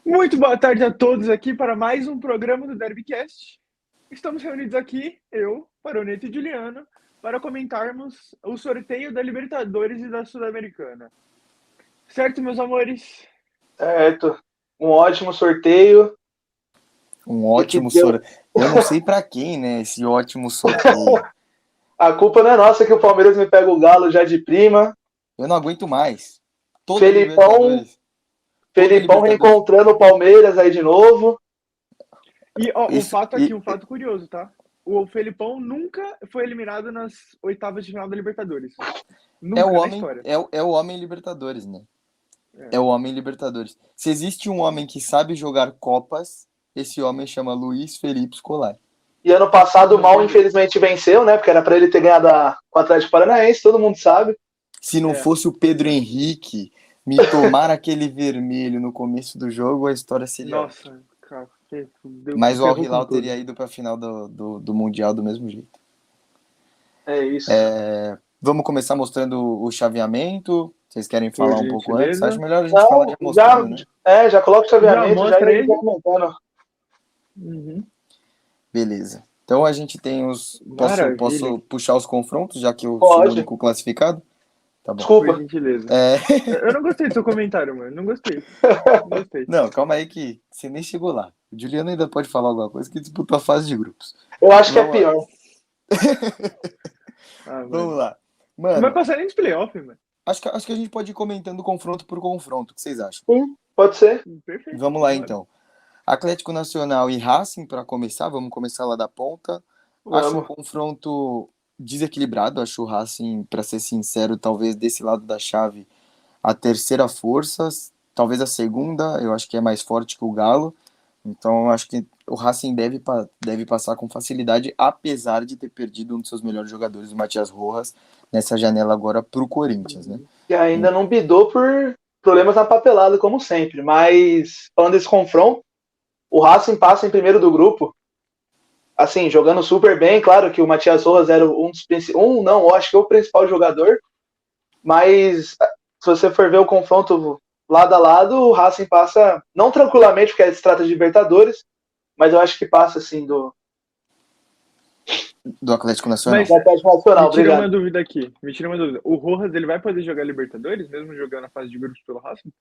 Muito boa tarde a todos aqui para mais um programa do Derbycast. Estamos reunidos aqui, eu, Paroneta e Juliano, para comentarmos o sorteio da Libertadores e da Sul-Americana. Certo, meus amores? Certo. Um ótimo sorteio. Um ótimo sorteio. Eu não sei pra quem, né? Esse ótimo sorteio. A culpa não é nossa que o Palmeiras me pega o Galo já de prima. Eu não aguento mais. Felipão reencontrando o Palmeiras aí de novo. E ó, um fato curioso, tá? O Felipão nunca foi eliminado nas oitavas de final da Libertadores. Nunca na história. É o homem Libertadores, né? É o homem Libertadores. Se existe um homem que sabe jogar Copas, esse homem chama Luiz Felipe Scolari. E ano passado o Mal, infelizmente, venceu, né? Porque era pra ele ter ganhado com o Atlético Paranaense, todo mundo sabe. Se não fosse o Pedro Henrique me tomar aquele vermelho no começo do jogo, a história seria... Nossa, cara. Mas o Al Hilal teria ido pra final do Mundial do mesmo jeito. É isso. Vamos começar mostrando o chaveamento. Vocês querem falar um pouco antes? Acho melhor a gente falar já mostrando, né? Já coloca o chaveamento, já ele montando. Beleza. Então a gente tem os... Posso puxar os confrontos, já que eu sou o único classificado? Tá bom. Desculpa. Por gentileza. Eu não gostei do seu comentário, mano. Não gostei. Não, calma aí que você nem chegou lá. O Juliano ainda pode falar alguma coisa que disputou a fase de grupos. Eu acho que é pior. Vamos lá. Mano, não vai passar nem nos playoffs, mano. Acho que a gente pode ir comentando confronto por confronto. O que vocês acham? Sim, pode ser. Perfeito. Vamos lá, então. Atlético Nacional e Racing, para começar. Vamos começar lá da ponta. Acho um confronto desequilibrado. Acho o Racing, para ser sincero, talvez desse lado da chave, a terceira força. Talvez a segunda, eu acho que é mais forte que o Galo. Então, eu acho que o Racing deve passar com facilidade, apesar de ter perdido um dos seus melhores jogadores, o Matias Rojas, nessa janela agora para o Corinthians, né? E ainda não bidou por problemas na papelada, como sempre. Mas, falando desse confronto, o Racing passa em primeiro do grupo, assim, jogando super bem. Claro que o Matias Rojas era um dos principais, acho que é o principal jogador. Mas, se você for ver o confronto lado a lado, o Racing passa, não tranquilamente, porque se trata de Libertadores, mas eu acho que passa, assim, do Atlético Nacional. Mas, do Atlético Nacional, me tira uma dúvida aqui. O Rojas, ele vai poder jogar Libertadores, mesmo jogando a fase de grupos pelo Racing?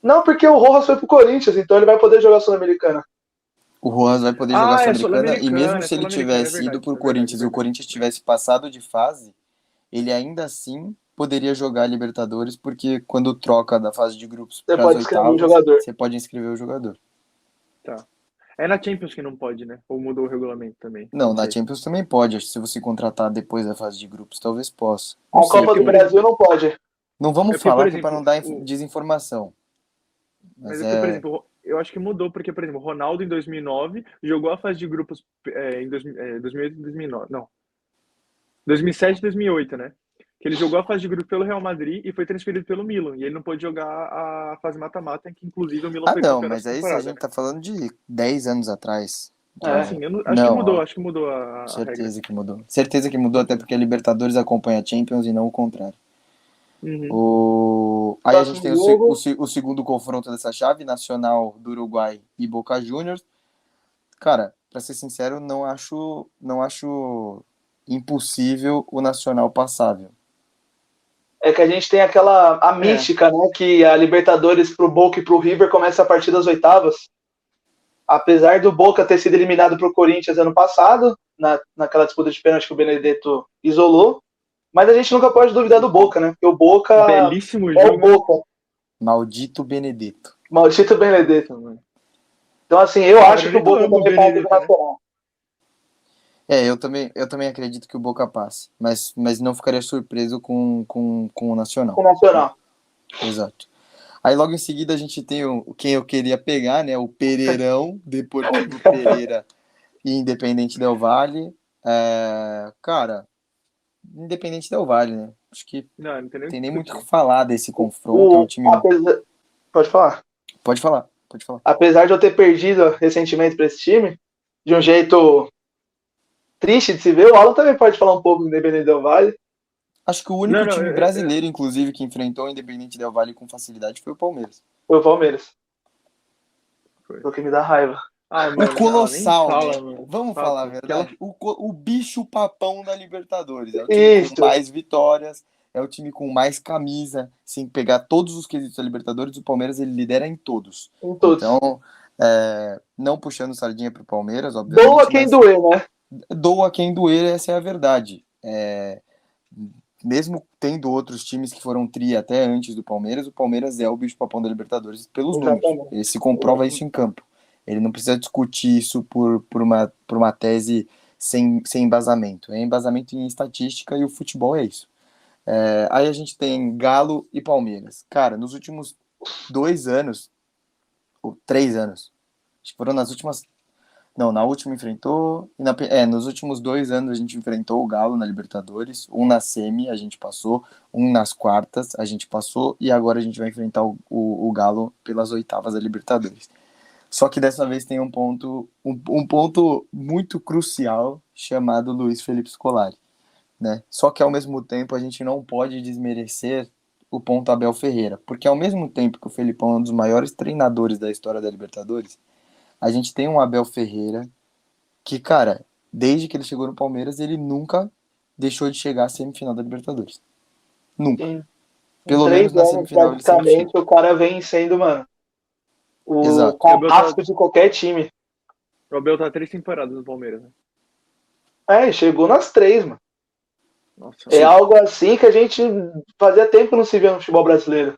Não, porque o Rojas foi pro Corinthians, então ele vai poder jogar Sul-Americana. O Rojas vai poder jogar Sul-Americana, e mesmo se ele tivesse ido pro Corinthians e o Corinthians tivesse passado de fase, ele ainda assim poderia jogar Libertadores, porque quando troca da fase de grupos para as oitavas, você pode inscrever o jogador. Tá. É na Champions que não pode, né? Ou mudou o regulamento também? Não, na Champions também pode. Acho que se você contratar depois da fase de grupos, talvez possa. A Copa do Brasil não pode. Não vamos falar para não dar desinformação. Mas por exemplo, eu acho que mudou, porque, por exemplo, o Ronaldo em 2009 jogou a fase de grupos em 2008 e 2009. Não. 2007 e 2008, né? Que ele jogou a fase de grupo pelo Real Madrid e foi transferido pelo Milan. E ele não pôde jogar a fase mata-mata, que inclusive o Milan foi campeão. Mas aí a gente tá falando de 10 anos atrás. Sim, acho que mudou a certeza regra. que mudou. Certeza que mudou, até porque a Libertadores acompanha a Champions e não o contrário. Aí a gente tem o segundo confronto dessa chave, Nacional do Uruguai e Boca Juniors. Cara, pra ser sincero, não acho impossível o Nacional passável. É que a gente tem a mística, né? Que a Libertadores pro Boca e pro River começa a partir das oitavas. Apesar do Boca ter sido eliminado pro Corinthians ano passado, naquela disputa de pênalti que o Benedetto isolou, mas a gente nunca pode duvidar do Boca, né? Porque o Boca belíssimo é jogo. O Boca. Maldito Benedetto. Maldito Benedetto, mano. Então, assim, eu acho que o Boca também passa do Nacional. Eu também acredito que o Boca passe, mas não ficaria surpreso com o Nacional. Com o Nacional. Exato. Aí logo em seguida a gente tem quem eu queria pegar, né? O Pereirão, Deportivo Pereira e Independente Del Valle. Cara, Independente Del Valle, né? Acho que não tem nem muito o que falar desse confronto. É um time... Pode falar. Pode falar. Apesar de eu ter perdido recentemente para esse time, de um jeito triste de se ver, o Alan também pode falar um pouco do Independente Del Valle. Acho que o único time brasileiro, inclusive, que enfrentou o Independente Del Valle com facilidade foi o Palmeiras. Foi o Palmeiras. O que me dá raiva. Mano, o Colossal, nem fala, né? mano. Vamos falar a verdade. O bicho papão da Libertadores. É o time com mais vitórias, é o time com mais camisa. Se pegar todos os quesitos da Libertadores, o Palmeiras ele lidera em todos. Em todos. Então, não puxando sardinha pro Palmeiras, obviamente. Doa quem doer, né? Doa quem doer, essa é a verdade. Mesmo tendo outros times que foram tri até antes do Palmeiras, o Palmeiras é o bicho papão da Libertadores pelos números. Ele se comprova isso em campo. Ele não precisa discutir isso por uma tese sem embasamento. É embasamento em estatística e o futebol é isso. Aí a gente tem Galo e Palmeiras. Cara, nos últimos 2 anos, ou 3 anos, acho que foram nas últimas... Não, na última enfrentou... nos últimos 2 anos a gente enfrentou o Galo na Libertadores. Um na semi a gente passou, um nas quartas a gente passou, e agora a gente vai enfrentar o Galo pelas oitavas da Libertadores. Só que dessa vez tem um ponto muito crucial chamado Luiz Felipe Scolari, né? Só que ao mesmo tempo a gente não pode desmerecer o ponto Abel Ferreira, porque ao mesmo tempo que o Felipão é um dos maiores treinadores da história da Libertadores, a gente tem um Abel Ferreira que, cara, desde que ele chegou no Palmeiras, ele nunca deixou de chegar à semifinal da Libertadores. Nunca. Pelo menos na semifinal ele sempre chega. O cara vem sendo, mano, Exato. carrasco de qualquer time. O Abel tá 3 temporadas no Palmeiras, né? Chegou nas 3, mano. Nossa, algo assim que a gente fazia tempo que não se via no futebol brasileiro.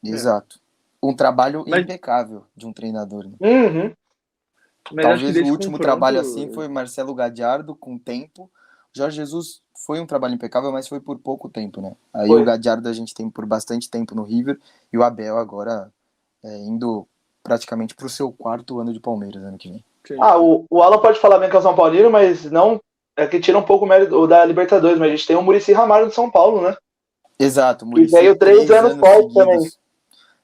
Exato. Um trabalho impecável de um treinador. Né? Uhum. Talvez o último trabalho assim foi Marcelo Gadiardo, com tempo. Jorge Jesus foi um trabalho impecável, mas foi por pouco tempo, né? Aí o Gadiardo a gente tem por bastante tempo no River, e o Abel agora indo praticamente pro seu 4º ano de Palmeiras ano que vem. Sim. O Alan pode falar bem que é o São Paulino, mas não é que tira um pouco o mérito da Libertadores, mas a gente tem o Muricy Ramalho de São Paulo, né? Exato, o Muricy veio 3 anos forte também.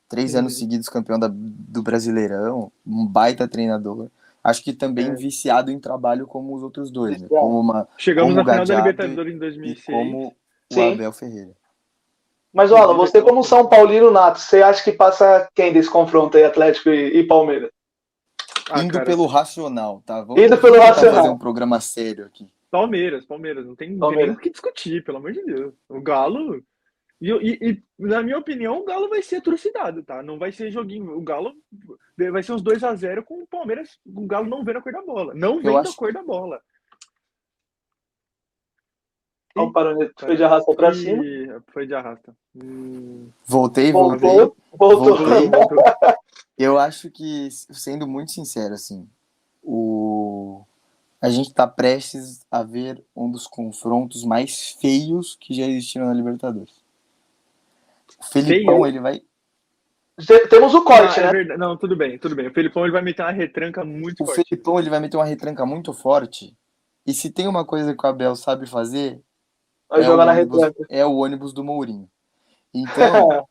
3 anos seguidos campeão do Brasileirão, um baita treinador. Acho que também viciado em trabalho como os outros dois, né? Chegamos como na final da Libertadores em 2006. E como o Abel Ferreira. Mas, Alan, você como São Paulino nato, você acha que passa quem desse confronto aí, Atlético e Palmeiras? Pelo racional, tá? Vamos fazer um programa sério aqui. Palmeiras. Não tem nem o que discutir, pelo amor de Deus. O Galo... E, na minha opinião, o Galo vai ser atrocidado, tá? Não vai ser joguinho. O Galo vai ser uns 2-0 com o Palmeiras. O Galo não vendo a cor da bola. Não vendo a cor da bola. Foi de arrasta pra cima. Foi de arrasta. Voltei. Voltou. Eu acho que, sendo muito sincero, assim, a gente tá prestes a ver um dos confrontos mais feios que já existiram na Libertadores. O Felipão, ele vai... Temos o corte, né? Não, tudo bem. O Felipão, ele vai meter uma retranca muito forte. O Felipão, ele vai meter uma retranca muito forte. E se tem uma coisa que o Abel sabe fazer, é o ônibus do Mourinho. Então,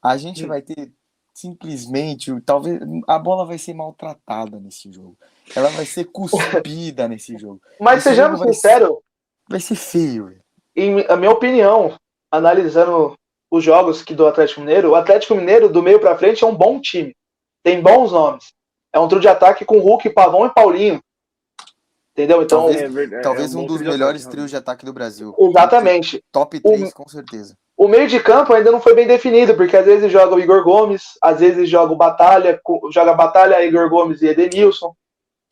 a gente vai ter simplesmente... Talvez a bola vai ser maltratada nesse jogo. Ela vai ser cuspida nesse jogo. Mas sejamos sinceros... Vai ser feio. A minha opinião, analisando os jogos do Atlético Mineiro, o Atlético Mineiro, do meio pra frente, é um bom time. Tem bons nomes. É um trio de ataque com Hulk, Pavão e Paulinho. Entendeu? Então, talvez um dos melhores trios de ataque do Brasil. Exatamente. Top 3, com certeza. O meio de campo ainda não foi bem definido, porque às vezes joga o Igor Gomes, às vezes joga o Batalha, Igor Gomes e Edenilson.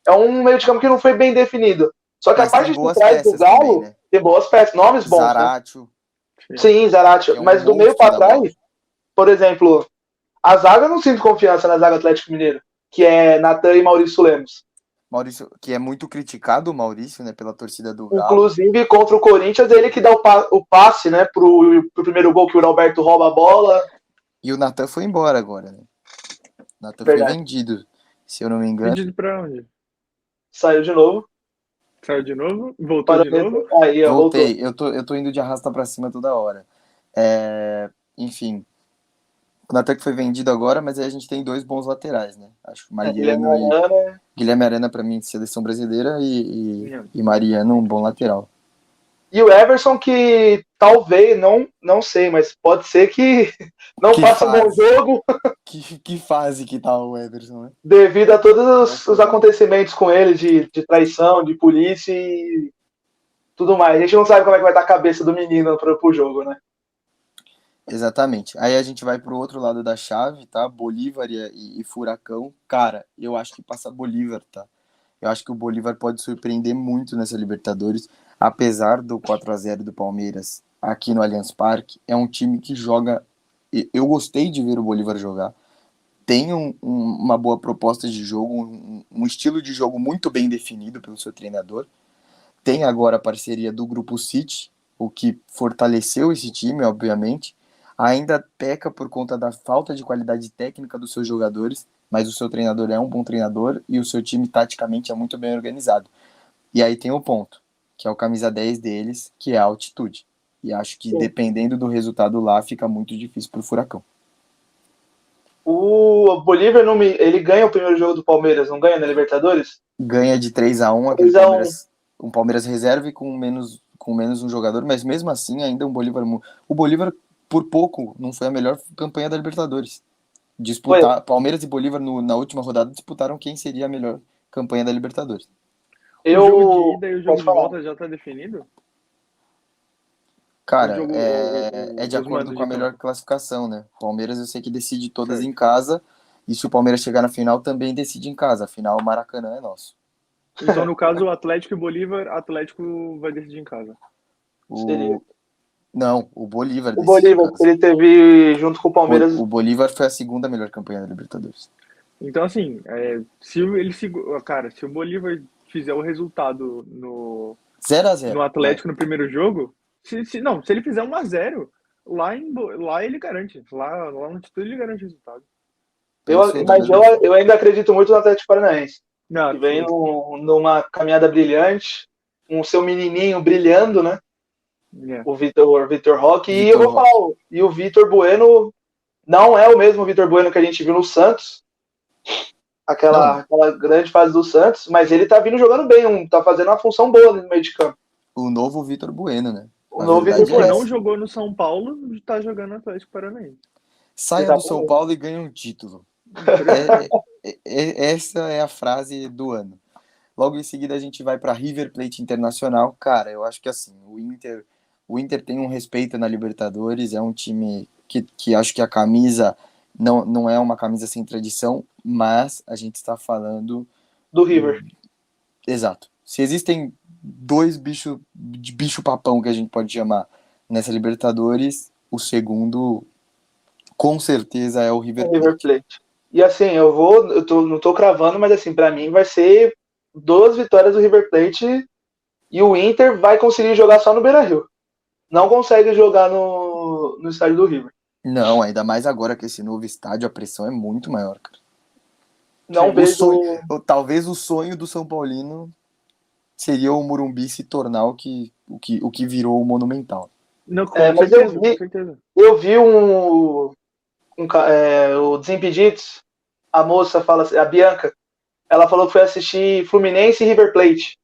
É um meio de campo que não foi bem definido. Só que a parte de trás do Galo também, né? Tem boas peças, nomes bons. Zaratio. Né? Sim, Zaratio. Mas do meio para trás, por exemplo, a zaga eu não sinto confiança na zaga Atlético Mineiro, que é Natan e Maurício Lemos. Maurício, que é muito criticado, o Maurício, né, pela torcida do Galo. Inclusive, contra o Corinthians, ele que dá o passe, né, pro primeiro gol, que o Alberto rouba a bola. E o Natan foi embora agora, né? O Natan foi vendido, se eu não me engano. Vendido pra onde? Saiu de novo. Voltou de novo. Aí, voltei. Eu tô indo de arrasta pra cima toda hora. Enfim. O Natan que foi vendido agora, mas aí a gente tem 2 bons laterais, né? Acho que Guilherme Arana pra mim, seleção brasileira, e Mariano um bom lateral. E o Everson, que talvez, não sei, mas pode ser que não faça um bom jogo. Que fase que tá o Everson, né? Devido a todos os acontecimentos com ele, de traição, de polícia e tudo mais. A gente não sabe como é que vai estar a cabeça do menino pro jogo, né? Exatamente. Aí a gente vai pro outro lado da chave, tá? Bolívar e Furacão. Cara, eu acho que passa Bolívar, tá? Eu acho que o Bolívar pode surpreender muito nessa Libertadores, apesar do 4-0 do Palmeiras aqui no Allianz Parque. É um time que joga. Eu gostei de ver o Bolívar jogar. Tem uma boa proposta de jogo, um estilo de jogo muito bem definido pelo seu treinador. Tem agora a parceria do Grupo City, o que fortaleceu esse time, obviamente. Ainda peca por conta da falta de qualidade técnica dos seus jogadores, mas o seu treinador é um bom treinador e o seu time taticamente é muito bem organizado. E aí tem o ponto, que é o camisa 10 deles, que é a altitude. E acho que dependendo do resultado lá, fica muito difícil pro Furacão. O Bolívar ele ganha o primeiro jogo do Palmeiras, não ganha na Libertadores? Ganha de 3-1 aquele Palmeiras, um Palmeiras reserva e com menos um jogador, mas mesmo assim ainda um Bolívar. O Bolívar, por pouco, não foi a melhor campanha da Libertadores. Palmeiras e Bolívar na última rodada disputaram quem seria a melhor campanha da Libertadores. O jogo de ida e o jogo de volta já tá definido? Cara, é de acordo com a melhor classificação, né? Palmeiras eu sei que decide todas em casa, e se o Palmeiras chegar na final, também decide em casa. Afinal, o Maracanã é nosso. Então, no caso, o Atlético e o Bolívar, Atlético vai decidir em casa. Não, o Bolívar decide. O Bolívar, ele teve junto com o Palmeiras. O Bolívar foi a segunda melhor campanha da Libertadores. Então, assim, se o Bolívar fizer o resultado no 0-0 no Atlético no primeiro jogo, se ele fizer 1-0, lá ele garante. Lá no altitude ele garante o resultado. Mas eu ainda acredito muito no Atlético Paranaense. Que vem numa caminhada brilhante, com o seu menininho brilhando, né? O Vitor Roque. E eu vou falar, e o Vitor Bueno não é o mesmo Vitor Bueno que a gente viu no Santos. Aquela grande fase do Santos, mas ele tá vindo jogando bem, tá fazendo uma função boa no meio de campo. O novo Vitor Bueno, né? O novo Vitor Bueno não jogou no São Paulo, tá jogando no Atlético Paranaense. Saia do São Paulo e ganhe um título. Essa é a frase do ano. Logo em seguida a gente vai para River Plate Internacional. Cara, eu acho que assim, o Inter tem um respeito na Libertadores, é um time que acho que a camisa não é uma camisa sem tradição, mas a gente está falando do River. Exato. Se existem dois bicho papão que a gente pode chamar nessa Libertadores, o segundo com certeza é o River Plate. E assim, não tô cravando, mas assim, para mim vai ser 2 vitórias do River Plate e o Inter vai conseguir jogar só no Beira-Rio. Não consegue jogar no estádio do River. Não, ainda mais agora que esse novo estádio, a pressão é muito maior, cara. Não vejo... Talvez o sonho do São Paulino seria o Morumbi se tornar o que virou o Monumental. Não, mas eu vi o Desimpedidos, a moça fala, a Bianca, ela falou que foi assistir Fluminense e River Plate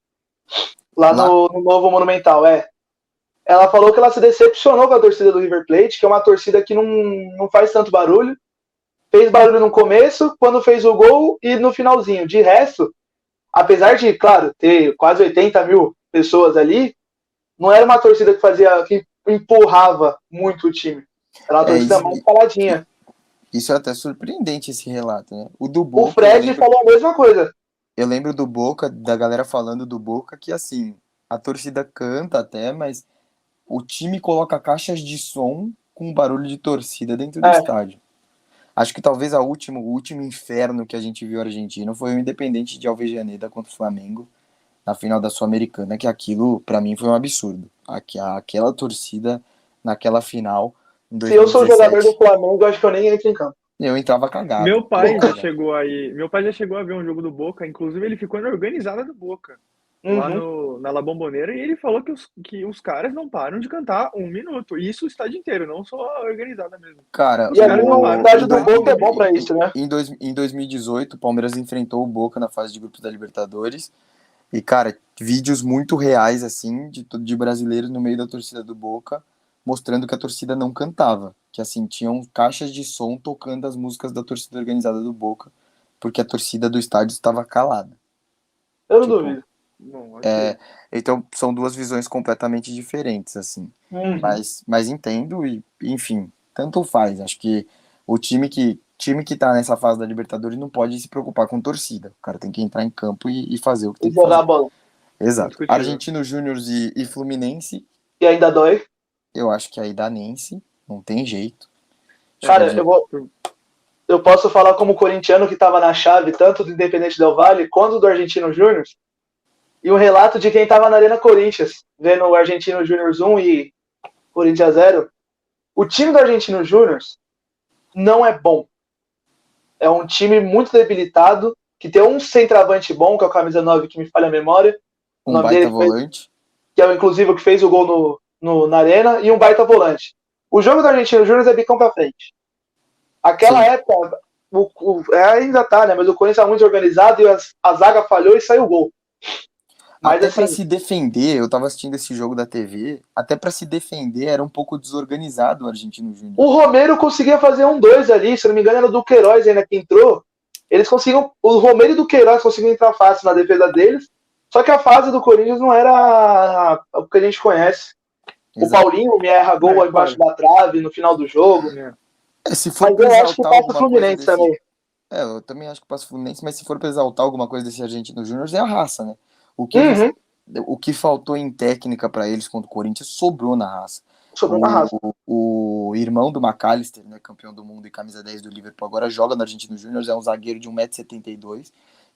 lá no novo Monumental, Ela falou que ela se decepcionou com a torcida do River Plate, que é uma torcida que não faz tanto barulho. Fez barulho no começo, quando fez o gol e no finalzinho. De resto, apesar de, claro, ter quase 80 mil pessoas ali, não era uma torcida que empurrava muito o time. Era uma torcida mais caladinha. Isso é até surpreendente, esse relato, né? O Fred falou a mesma coisa. Eu lembro do Boca, da galera falando do Boca, que assim, a torcida canta até, mas o time coloca caixas de som com barulho de torcida dentro do estádio. Acho que talvez o último inferno que a gente viu argentino foi o Independente de Avellaneda contra o Flamengo na final da Sul-Americana, que aquilo, pra mim, foi um absurdo. Aquela torcida naquela final, em 2017. Se eu sou jogador do Flamengo, acho que eu nem entro em campo. Eu entrava cagado. Meu pai já chegou a ver um jogo do Boca, inclusive ele ficou na organizada do Boca. Lá na La Bombonera, e ele falou que os caras não param de cantar 1 minuto. E isso o estádio inteiro, não só a organizada mesmo. Cara, e o estádio do Boca é bom pra isso, né? Em 2018, o Palmeiras enfrentou o Boca na fase de grupos da Libertadores. E, cara, vídeos muito reais, assim, de brasileiros no meio da torcida do Boca, mostrando que a torcida não cantava. Que, assim, tinham caixas de som tocando as músicas da torcida organizada do Boca, porque a torcida do estádio estava calada. Eu não Tipo, duvido. Bom, é, então são duas visões completamente diferentes, assim. Uhum. Mas entendo e, enfim, tanto faz. Acho que o time que tá nessa fase da Libertadores não pode se preocupar com torcida. O cara tem que entrar em campo e fazer o que E tem que jogar a fazer. bola. Exato. indiscutível. Argentino Júnior e Fluminense, E ainda dói. eu acho que aí dá Nense, não tem jeito. Acho que Cara, eu posso falar como corintiano que estava na chave, tanto do Independente Del Valle quanto do Argentino Júnior, e um relato de quem estava na Arena Corinthians, vendo o Argentino Júnior 1 e Corinthians 0. O time do Argentino Júnior não é bom. É um time muito debilitado, que tem um centroavante bom, que é o camisa 9, que me falha a memória. O um nome baita dele volante. que é inclusive o que fez o gol na Arena, e um baita volante. O jogo do Argentino Júnior é bicão pra frente. Aquela Sim. época, ainda tá, né? Mas o Corinthians tá muito organizado e a zaga falhou e saiu o gol. Mas Até pra assim, se defender, eu tava assistindo esse jogo da TV, até pra se defender era um pouco desorganizado o Argentino Júnior. o Romero conseguia fazer 1-2 ali, se não me engano era do Queiroz ainda que entrou. Eles conseguiam, o Romero e do Queiroz conseguiam entrar fácil na defesa deles, só que a fase do Corinthians não era o que a gente conhece. O Exato. Paulinho me erra gol É, embaixo claro. da trave no final do jogo. Se for Mas pra eu acho que exaltar passa o alguma coisa Fluminense desse. também. Eu também acho que passa o Fluminense, mas se for pra exaltar alguma coisa desse Argentino Júnior, é a raça, né? O que eles. Uhum. O que faltou em técnica pra eles contra o Corinthians sobrou na raça. Sobrou na raça. O irmão do McAllister, né, campeão do mundo e camisa 10 do Liverpool, agora joga no Argentino Júnior, é um zagueiro de 1,72 m.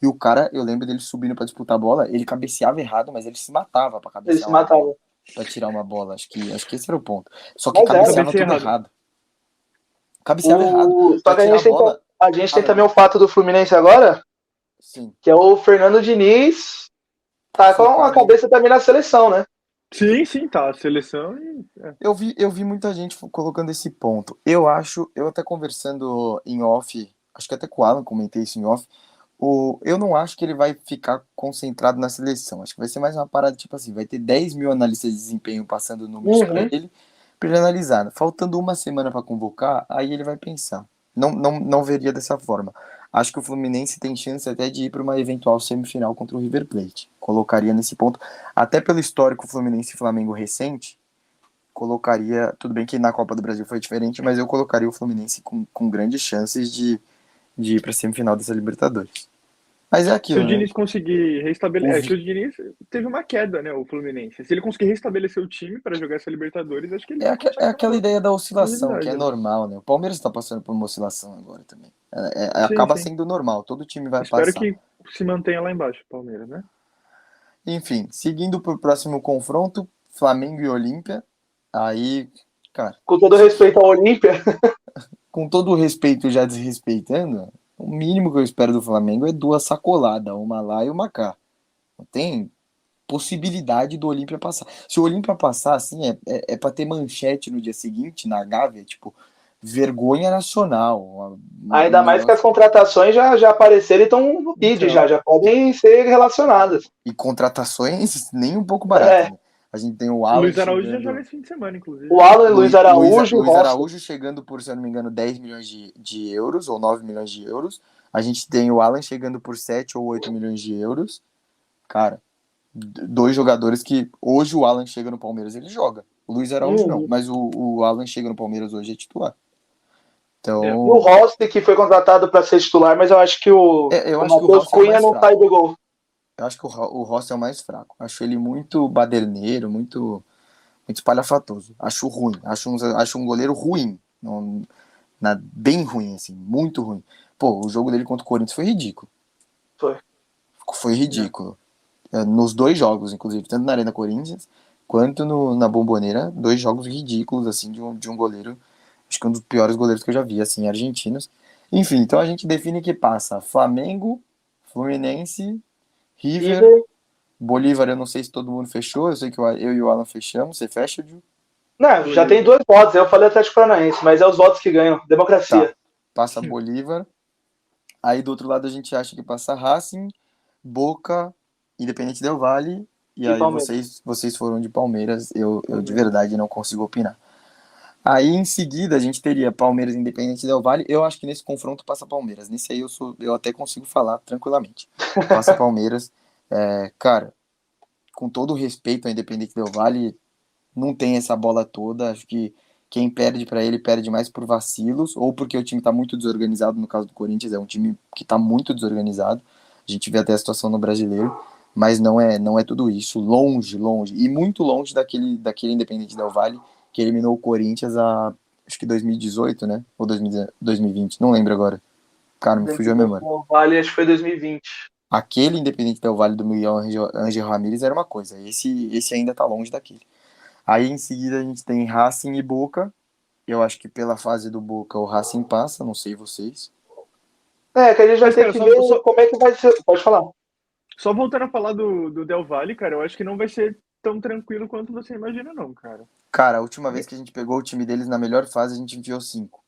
E o cara, eu lembro dele subindo pra disputar a bola, ele cabeceava errado, mas ele se matava pra Ele se cabecear uma matava. bola, pra tirar uma bola. Acho que esse era o ponto. Só que Mas cabeceava Cabeceia tudo errado. errado. Cabeceava errado. Só Pra que a tirar a gente, tem, bola. a gente tem Fala, também o fato do Fluminense agora, sim. que é o Fernando Diniz tá com a Focado em. cabeça também na seleção, né? Sim, tá. A seleção e. Eu vi muita gente colocando esse ponto. Eu até conversando em off, acho que até com o Alan comentei isso em off. Eu não acho que ele vai ficar concentrado na seleção. Acho que vai ser mais uma parada tipo assim: vai ter 10 mil analistas de desempenho passando números para ele analisar. Faltando uma semana para convocar, aí ele vai pensar. Não veria dessa forma. Acho que o Fluminense tem chance até de ir para uma eventual semifinal contra o River Plate. Colocaria nesse ponto, até pelo histórico Fluminense e Flamengo recente. Colocaria, tudo bem que na Copa do Brasil foi diferente, mas eu colocaria o Fluminense com grandes chances de ir para a semifinal dessa Libertadores. Mas é Se o aquilo, né? Diniz conseguir restabelecer. Que o Diniz teve uma queda, né? O Fluminense. Se ele conseguir restabelecer o time para jogar essa Libertadores, acho que ele É consegue aquela uma ideia da oscilação, que é possibilidade, né? normal, né? O Palmeiras está passando por uma oscilação agora também. Acaba Sim. sendo normal, todo time vai Espero passar. que se mantenha lá embaixo, Palmeiras, né? Enfim, seguindo para o próximo confronto, Flamengo e Olímpia. Aí, cara, Com todo respeito ao Olímpia, com todo o respeito já desrespeitando, o mínimo que eu espero do Flamengo é duas sacoladas, uma lá e uma cá. Não tem possibilidade do Olímpia passar. Se o Olímpia passar, assim, é pra ter manchete no dia seguinte, na Gávea, tipo, vergonha nacional. ainda mais que as contratações já apareceram e estão no bid, Então, já podem ser relacionadas. E contratações nem um pouco baratas, É, né? A gente tem o o Alan Luiz Araújo já joga chegando. esse fim de semana, inclusive, o né? Alan, Luiz Araújo, Luiz Rossi. Araújo chegando por, se eu não me engano, 10 milhões de euros, ou 9 milhões de euros. A gente tem o Alan chegando por 7 ou 8 milhões de euros. Cara, dois jogadores que hoje o Alan chega no Palmeiras, ele joga. O Luiz Araújo não, mas o Alan chega no Palmeiras hoje é titular. Então, E o Rossi, que foi contratado para ser titular, mas eu acho que o Matheus Cunha não sai do gol. Eu acho que o Rossi é o mais fraco. Acho ele muito baderneiro, muito espalhafatoso. Acho ruim. Acho um goleiro ruim. Bem ruim, assim. Muito ruim. Pô, o jogo dele contra o Corinthians foi ridículo. Foi ridículo. Nos dois jogos, inclusive. Tanto na Arena Corinthians, quanto na Bombonera. Dois jogos ridículos, assim, de um goleiro. Acho que um dos piores goleiros que eu já vi, assim, argentinos. Enfim, então a gente define que passa Flamengo, Fluminense, River, Bolívar, eu não sei se todo mundo fechou, eu sei que eu e o Alan fechamos. Você fecha, Gil? Não, já tem 2 votos, eu falei Atlético Paranaense, mas é os votos que ganham, democracia. Tá. Passa Bolívar, aí do outro lado a gente acha que passa Racing, Boca, Independente Del Valle, e E aí Palmeiras. vocês foram de Palmeiras, eu de verdade não consigo opinar. Aí em seguida a gente teria Palmeiras e Independente Del Valle. Eu acho que nesse confronto passa Palmeiras. Nesse aí eu até consigo falar tranquilamente. Passa Palmeiras. Cara, com todo o respeito ao Independente Del Valle, não tem essa bola toda. Acho que quem perde para ele perde mais por vacilos ou porque o time tá muito desorganizado. No caso do Corinthians, é um time que tá muito desorganizado. A gente vê até a situação no Brasileiro, mas não é tudo isso. Longe, longe e muito longe daquele Independente Del Valle que eliminou o Corinthians acho que 2018, né? Ou 2020, não lembro agora. Cara, me fugiu a memória. O Vale, acho que foi 2020. Aquele Independente Del Valle do Miguel Ángel Ramírez era uma coisa. Esse ainda tá longe daquele. Aí em seguida a gente tem Racing e Boca. Eu acho que pela fase do Boca o Racing passa, não sei vocês. Que a gente vai Mas, ter cara, que ver como é que vai ser. Pode falar. só voltando a falar do Del Valle, cara, eu acho que não vai ser tão tranquilo quanto você imagina, não, cara. Cara, a última vez que a gente pegou o time deles na melhor fase, a gente enfiou 5.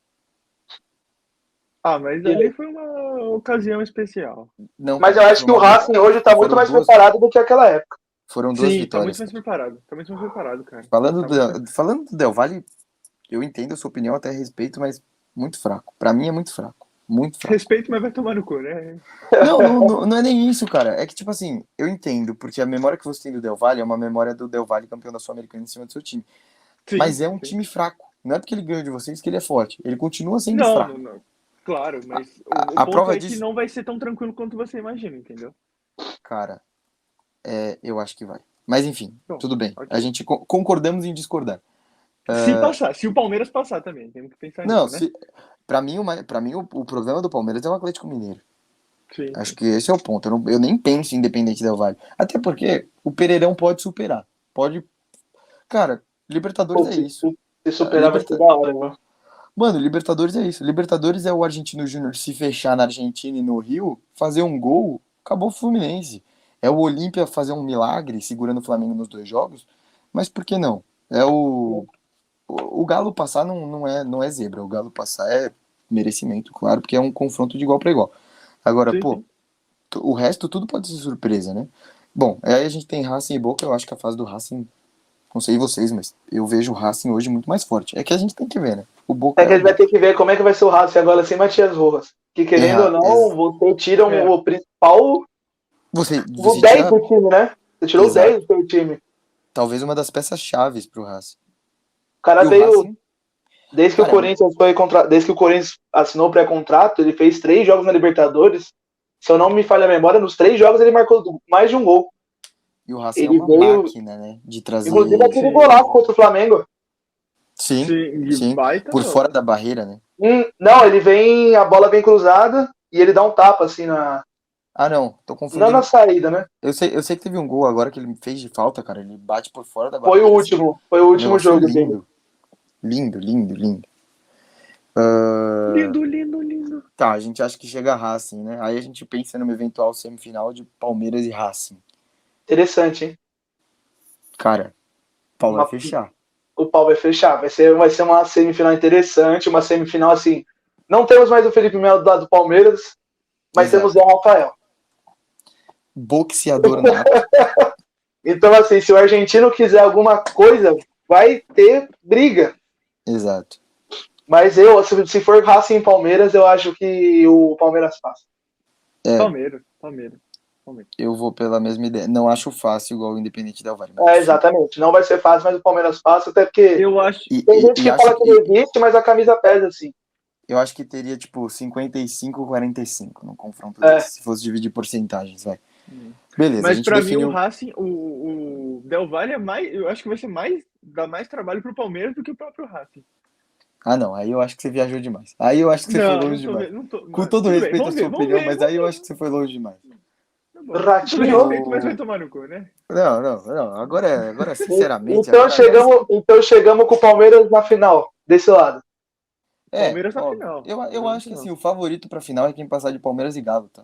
Ah, mas ali foi uma ocasião especial. Não, Mas cara, eu acho que o Racing hoje está muito mais preparado do que aquela época. Foram duas Sim, tá vitórias. muito mais preparado. Tá muito mais preparado, cara. Falando do Del Valle, eu entendo a sua opinião, até respeito, mas muito fraco. Pra mim é muito fraco. Muito fraco. Respeito, mas vai tomar no cu, né? Não é nem isso, cara. É que, tipo assim, eu entendo, porque a memória que você tem do Del Valle é uma memória do Del Valle campeão da Sul-Americana em cima do seu time. Sim, Mas é um sim. time fraco. Não é porque ele ganhou de vocês que ele é forte. Ele continua sendo Não, fraco. não. Claro, mas o A ponto prova é disso, que não vai ser tão tranquilo quanto você imagina, entendeu? cara, eu acho que vai. Mas enfim, Bom, tudo bem. ok. A gente concordamos em discordar. Se passar, se o Palmeiras passar também, temos que pensar Não, nisso, né? pra mim o problema do Palmeiras é o Atlético Mineiro. Sim. Acho que esse é o ponto. Eu nem penso em Independente Del Valle. Até porque o Pereirão pode superar. Pode. Cara, Libertadores é isso. Se superar vai ser da hora, mano. Mano, Libertadores é isso. Libertadores é o Argentino Júnior se fechar na Argentina e no Rio, fazer um gol, acabou o Fluminense. É o Olímpia fazer um milagre segurando o Flamengo nos 2 jogos, mas por que não? O Galo passar não é zebra. O Galo passar é merecimento, claro, porque é um confronto de igual para igual. Agora, Sim. o resto tudo pode ser surpresa, né? Bom, aí a gente tem Racing e Boca. Eu acho que a fase do Racing, não sei vocês, mas eu vejo o Racing hoje muito mais forte. É que a gente tem que ver, né? O Boca É que a gente vai ter que ver como é que vai ser o Racing agora sem Matias Rojas. Que querendo ou não, você tira o principal. Você O 10 do time, né? Você tirou o 10 do seu time. Talvez uma das peças chaves pro Racing. O cara veio. Racing, desde que o Corinthians assinou o pré-contrato, ele fez 3 jogos na Libertadores. Se eu não me falha a memória, nos 3 jogos ele marcou mais de um gol. E o Racing é uma máquina, né? De trazer. Inclusive aquele golaço contra o Flamengo. Sim. Baita, por fora da barreira, né? Não, a bola vem cruzada e ele dá um tapa assim na. Ah, não, tô confundindo. Não na saída, né? Eu sei que teve um gol agora que ele fez de falta, cara. Ele bate por fora da Foi barreira. o último jogo lindo. dele. Lindo. Lindo. Tá, a gente acha que chega a Racing, né? Aí a gente pensa numa eventual semifinal de Palmeiras e Racing. Interessante, hein? Cara, o pau vai fechar. O pau vai fechar. Vai ser uma semifinal interessante, uma semifinal assim. Não temos mais o Felipe Melo do lado do Palmeiras, mas temos o Rafael. Boxeador nato. Então, assim, se o argentino quiser alguma coisa, vai ter briga. Exato. Mas se for Racing e Palmeiras, eu acho que o Palmeiras passa. Palmeiras. Eu vou pela mesma ideia. Não acho fácil igual o Independente Del Valle. Exatamente. Não vai ser fácil, mas o Palmeiras passa, até porque eu acho... tem gente que fala que resiste, mas a camisa pesa, assim. Eu acho que teria, 55-45 no confronto desse, se fosse dividir porcentagens, vai. Beleza, mas a gente pra definiu... mim o Racing, o Del Valle eu acho que vai ser dá mais trabalho pro Palmeiras do que o próprio Racing. Ah, não, aí eu acho que você viajou demais. Aí eu acho que você foi longe demais. Com todo respeito à sua opinião, mas aí eu acho que você foi longe demais. Ratinho. Mas vai tomar no cu, né? Não. Agora sinceramente... Então chegamos com o Palmeiras na final, desse lado. Palmeiras na final. Eu acho que assim, o favorito pra final é quem passar de Palmeiras e Galo, tá?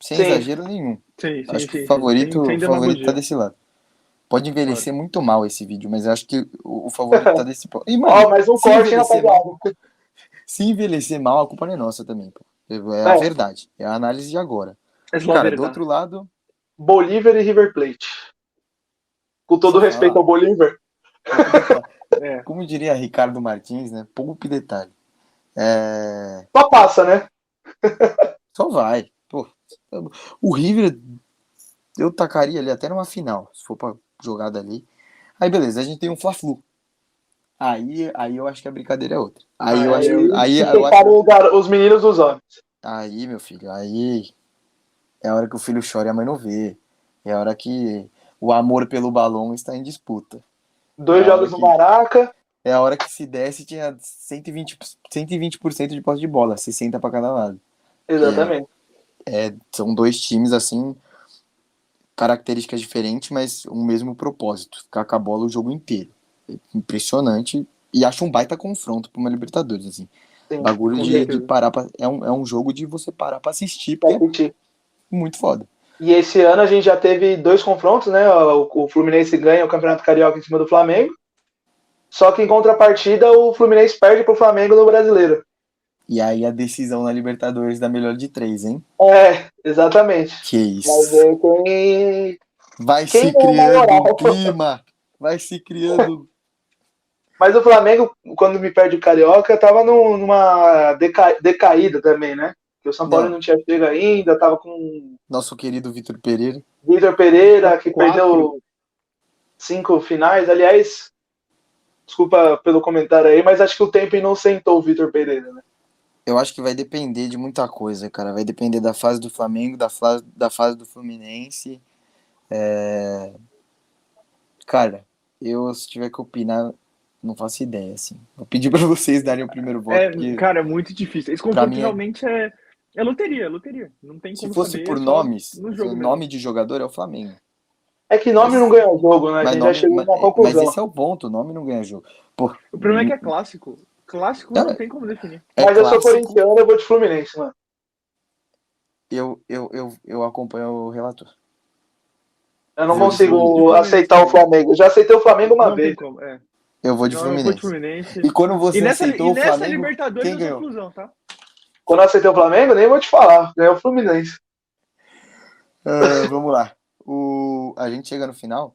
Sem exagero nenhum. Acho que o favorito tá desse lado. Pode envelhecer muito mal esse vídeo, mas eu acho que o favorito tá desse ponto. E, mano, mas um corte na pegada. Se envelhecer mal, a culpa não é nossa também, pô. É a verdade. É a análise de agora. Cara, do outro lado, Bolívar e River Plate. Com todo respeito ao Bolívar. Como diria Ricardo Martins, né? Pouco detalhe. Só passa, né? Só vai. Pô, o River, eu tacaria ali até numa final, se for pra jogada ali. Aí beleza, a gente tem um Fla-Flu. Aí eu acho que a brincadeira é outra. Aí eu acho os meninos dos homens. Aí, meu filho, aí é a hora que o filho chora e a mãe não vê. É a hora que o amor pelo balão está em disputa. 2 jogos no Maraca. É a hora que se desse tinha 120% de posse de bola, 60 para cada lado. Exatamente. São 2 times assim, características diferentes, mas o mesmo propósito, ficar com a bola o jogo inteiro. Impressionante. E acho um baita confronto para uma Libertadores, assim. Sim, bagulho de parar pra, é um jogo de você parar para assistir, porque é muito foda. E esse ano a gente já teve 2 confrontos, né? O Fluminense ganha o Campeonato Carioca em cima do Flamengo. Só que em contrapartida o Fluminense perde pro Flamengo no Brasileiro. E aí a decisão na Libertadores da melhor de 3, hein? Exatamente. Que isso. Mas quem... Vai se criando um clima. Vai se criando. Mas o Flamengo, quando me perde o Carioca, tava numa decaída também, né? Porque o São Paulo não tinha chego ainda, tava com... Nosso querido Vitor Pereira. Vitor Pereira, que perdeu 5 finais. Aliás, desculpa pelo comentário aí, mas acho que o tempo inocentou o Vitor Pereira, né? Eu acho que vai depender de muita coisa, cara. Vai depender da fase do Flamengo, da fase do Fluminense. Cara, se tiver que opinar, não faço ideia, assim. Vou pedir pra vocês darem o primeiro voto. Cara, é muito difícil. Esse confronto realmente é loteria. Não tem como saber. Se fosse por nomes, o nome de jogador é o Flamengo. É que nome não ganha jogo, né? A gente já chegou numa conclusão. Mas esse é o ponto, o nome não ganha jogo. Pô, o problema é que é clássico. Clássico não tem como definir. Mas eu sou corintiano, eu vou de Fluminense, mano. Eu acompanho o relator. Eu não consigo aceitar o Flamengo. Eu já aceitei o Flamengo uma vez. Eu vou de Fluminense. E quando você aceitou o Flamengo, Libertadores quem ganhou? Conclusão, tá? Quando eu aceitei o Flamengo, nem vou te falar. Ganhou o Fluminense. Vamos lá. A gente chega no final.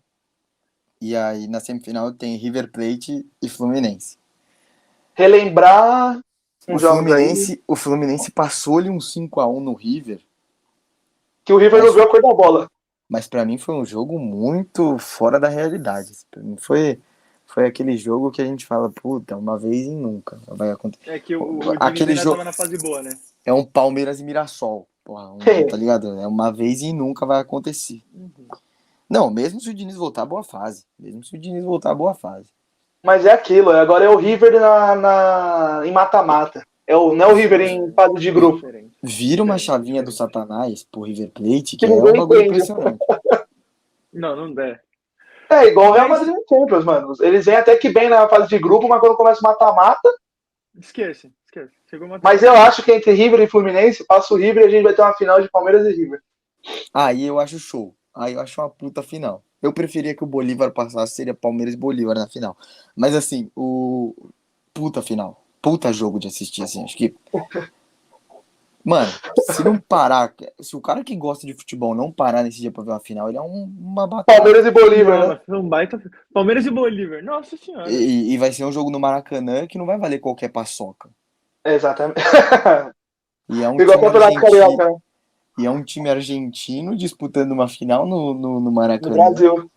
E aí na semifinal tem River Plate e Fluminense. Relembrar o Fluminense passou-lhe um 5-1 no River. Que o River não viu a cor da bola. Mas pra mim foi um jogo muito fora da realidade. Pra mim foi aquele jogo que a gente fala, puta, uma vez e nunca vai acontecer. É que o aquele jogo tava na fase boa, né? É um Palmeiras e Mirassol. Porra, tá ligado? É uma vez e nunca vai acontecer. Não, mesmo se o Diniz voltar, boa fase. Mas é aquilo, agora é o River em mata-mata. Não é o River em fase de grupo. Vira uma chavinha do Satanás pro River Plate, que é um bagulho impressionante. Não der. É igual o Real Madrid no Champions, mano. Eles vêm até que bem na fase de grupo, mas quando começa o mata-mata... Esquece. Mas eu acho que entre River e Fluminense, passa o River e a gente vai ter uma final de Palmeiras e River. Aí eu acho show. Aí eu acho uma puta final. Eu preferia que o Bolívar passasse, seria Palmeiras e Bolívar na final. Mas assim, puta final. Puta jogo de assistir, assim. Acho que... Mano, se não parar... Se o cara que gosta de futebol não parar nesse dia pra ver uma final, ele é uma batalha. Palmeiras e Bolívar, né? Um baita... Palmeiras e Bolívar. Nossa senhora. E vai ser um jogo no Maracanã que não vai valer qualquer paçoca. Exatamente. E é um igual o Campeonato Carioca. E é um time argentino disputando uma final no Maracanã. No Brasil.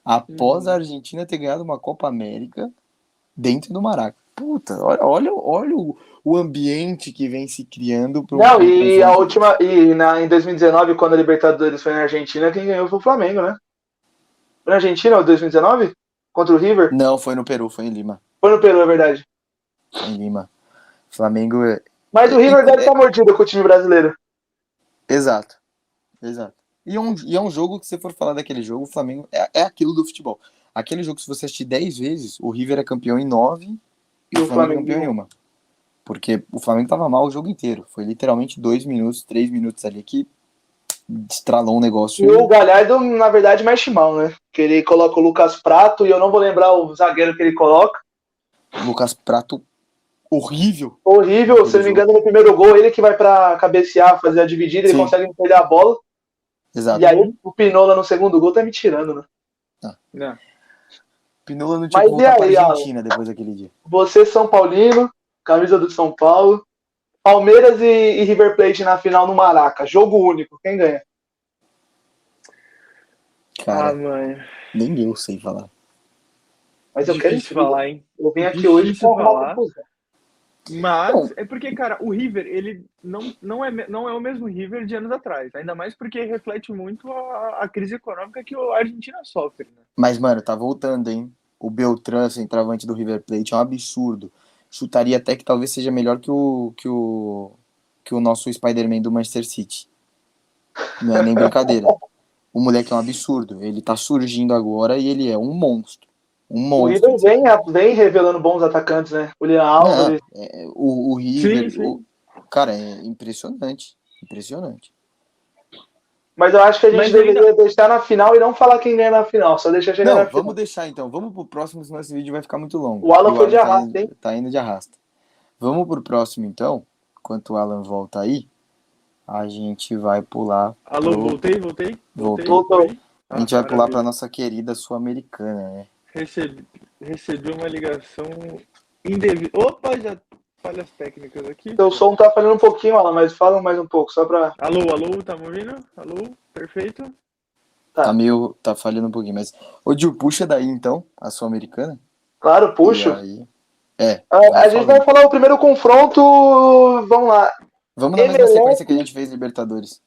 Após a Argentina ter ganhado uma Copa América dentro do Maracanã. Puta, olha o ambiente que vem se criando. Em 2019, quando a Libertadores foi na Argentina, quem ganhou foi o Flamengo, né? Foi na Argentina, 2019? Contra o River? Não, foi no Peru, foi em Lima. Foi no Peru, é verdade. Foi em Lima. Flamengo... Mas o River deve estar mordido com o time brasileiro. Exato. E é um jogo que, se você for falar daquele jogo, o Flamengo é aquilo do futebol. Aquele jogo, se você assistir 10 vezes, o River é campeão em 9 e o Flamengo é campeão em 1. Porque o Flamengo tava mal o jogo inteiro. Foi literalmente 2 minutos, 3 minutos ali que estralou um negócio. E o Galhardo, na verdade, mexe mal, né? Que ele coloca o Lucas Prato e eu não vou lembrar o zagueiro que ele coloca. Lucas Prato, horrível. Se não me engano, no primeiro gol, ele que vai pra cabecear, fazer a dividida, ele consegue não perder a bola. Exato. E aí o Pinola no segundo gol tá me tirando, né? Não. Pinola não tinha Mas que e voltar pra aí, Argentina depois daquele dia. você São Paulino, camisa do São Paulo, Palmeiras e River Plate na final no Maraca, jogo único, quem ganha? Cara, mãe. nem eu sei falar. Mas eu quero Difícil falar, hein? Eu vim aqui hoje Difícil pra arrumar falar. confusão. Mas é porque, cara, o River, ele não é o mesmo River de anos atrás. Ainda mais porque reflete muito a crise econômica que a Argentina sofre, né? Mas, mano, tá voltando, hein? O Beltrán, centroavante do River Plate, é um absurdo. Chutaria até que talvez seja melhor que o nosso Spider-Man do Manchester City. Não é nem brincadeira. O moleque é um absurdo. Ele tá surgindo agora e ele é um monstro. Um O monstro. River vem revelando bons atacantes, né? O Leão Álvares. Não, o River, Sim. cara, é impressionante. Impressionante. Mas eu acho que a gente Mas deveria deixar na final e não falar quem ganha na final, só deixar chegar na Não, final. vamos deixar então. Vamos pro próximo, senão esse vídeo vai ficar muito longo. O Alan E foi de arrasta, hein? tá indo de arrasta. Vamos pro próximo então. Enquanto o Alan volta aí, a gente vai pular. Alô, voltei. Voltou. Oi? A gente vai pular pra Maravilha. nossa querida Sul-Americana, né? Recebi uma ligação indevida. Opa, já falhas técnicas aqui. Seu som tá falhando um pouquinho, Alan, mas fala mais um pouco, só pra. Alô, tá me ouvindo? Alô, perfeito. Tá. Tá falhando um pouquinho, mas. Ô, Gil, puxa daí então, a Sul-Americana. Claro, puxo. E aí. A gente vai falar o primeiro confronto. Vamos lá. Vamos na mesma sequência que a gente fez Libertadores.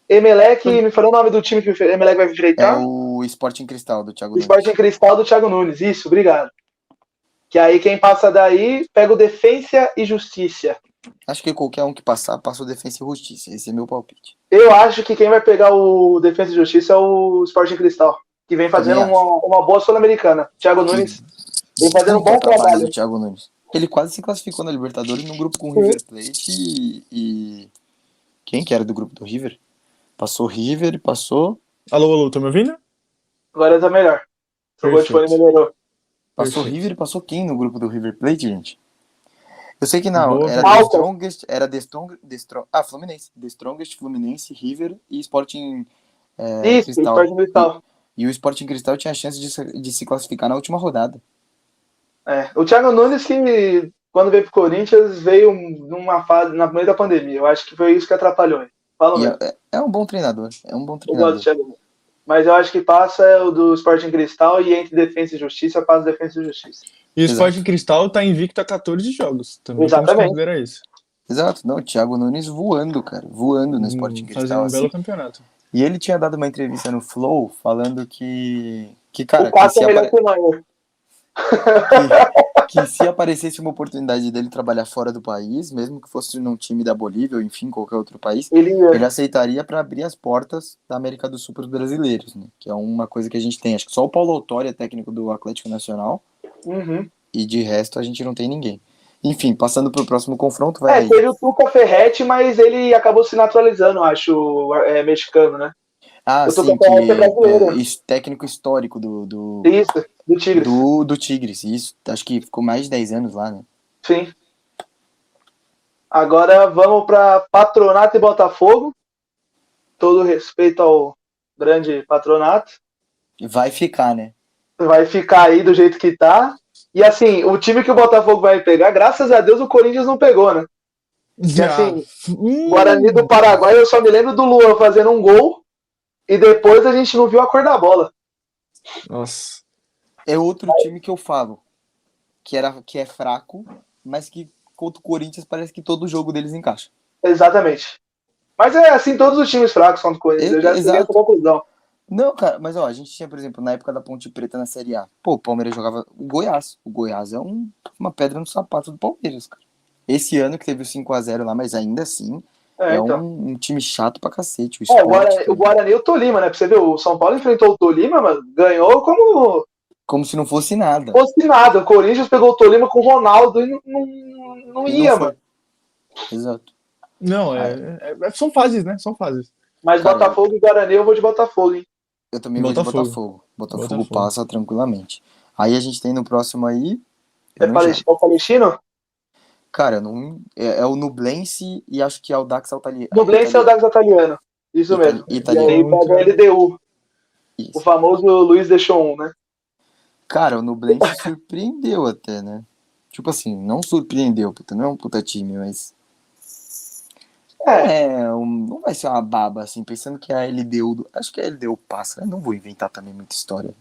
Emelec, me falou o nome do time que o Emelec vai enfrentar? É o Sporting Cristal, do Thiago Nunes. Sporting Cristal do Thiago Nunes, isso, obrigado. Que aí quem passa daí pega o Defensa e Justiça. Acho que qualquer um que passar, passa o Defensa e Justiça. Esse é meu palpite. Eu acho que quem vai pegar o Defensa e Justiça é o Sporting Cristal, que vem fazendo uma boa Sul-Americana. Thiago Nunes vem fazendo um bom trabalho. Do Thiago Nunes. Ele quase se classificou na Libertadores num grupo com o River Plate e... Quem que era do grupo do River? Passou River, passou... Alô, tá me ouvindo? Agora tá melhor. O Godfone melhorou. Passou River e passou quem no grupo do River Plate, gente? Eu sei que era Fluminense. The Strongest, Fluminense, River e Sporting Cristal. Sporting Cristal. E o Sporting Cristal tinha a chance de se classificar na última rodada. O Thiago Nunes, que quando veio pro Corinthians, veio numa fase, na meio da pandemia. Eu acho que foi isso que atrapalhou ele. É um bom treinador. Eu gosto do Thiago Nunes. Mas eu acho que passa o do Sporting Cristal e entre Defensa e Justiça, passa Defensa e Justiça. E o Sporting Cristal tá invicto a 14 jogos. Também Exatamente. Considera isso. Exato. Não, o Thiago Nunes voando, cara. Voando no Sporting Cristal. Fazendo um belo campeonato. E ele tinha dado uma entrevista no Flow falando que cara, o Cássio é melhor que o Neuer. Que se aparecesse uma oportunidade dele trabalhar fora do país, mesmo que fosse num time da Bolívia ou enfim, qualquer outro país, ele aceitaria para abrir as portas da América do Sul para os brasileiros, né? Que é uma coisa que a gente tem. Acho que só o Paulo Autori é técnico do Atlético Nacional. E de resto a gente não tem ninguém. Enfim, passando para o próximo confronto, vai aí. Teve o Tuca Ferretti, mas ele acabou se naturalizando, acho, mexicano, né? Ah, sim, que é técnico histórico do Tigres. Do Tigres, isso. Acho que ficou mais de 10 anos lá, né? Sim. Agora vamos para Patronato e Botafogo. Todo respeito ao grande Patronato. Vai ficar, né? Vai ficar aí do jeito que tá. E assim, o time que o Botafogo vai pegar, graças a Deus o Corinthians não pegou, né? E assim, Guarani do Paraguai, eu só me lembro do Luan fazendo um gol e depois a gente não viu a cor da bola. Nossa. É outro time que eu falo, que é fraco, mas que contra o Corinthians parece que todo jogo deles encaixa. Exatamente. Mas é assim, todos os times fracos contra o Corinthians. Eu já cheguei a essa conclusão. Não, cara, mas ó, a gente tinha, por exemplo, na época da Ponte Preta na Série A. Pô, o Palmeiras jogava o Goiás. O Goiás é uma pedra no sapato do Palmeiras, cara. Esse ano que teve o 5-0 lá, mas ainda assim então. um time chato pra cacete. O Guarani e o Tolima, né? Pra você ver, o São Paulo enfrentou o Tolima, mas ganhou como se não fosse nada. O Corinthians pegou o Tolima com o Ronaldo e não ia, mano. Exato. Não, são fases, né? São fases. Mas cara, Botafogo e Guarani, eu vou de Botafogo, hein? Eu também vou de Botafogo. Botafogo passa tranquilamente. Aí a gente tem no próximo aí... É o Palestino? Cara, não, é o Nublense e acho que é o Dax Italiano. Nublense é o Dax Italiano. Isso mesmo. E Italiano. aí pega a LDU. Isso. O famoso Luiz deixou um, né? Cara, o Nublense surpreendeu até, né? Tipo assim, não surpreendeu, puta, não é um puta time, mas não vai ser uma baba, assim, pensando que a LDU, acho que a LDU passa, né? Não vou inventar também muita história.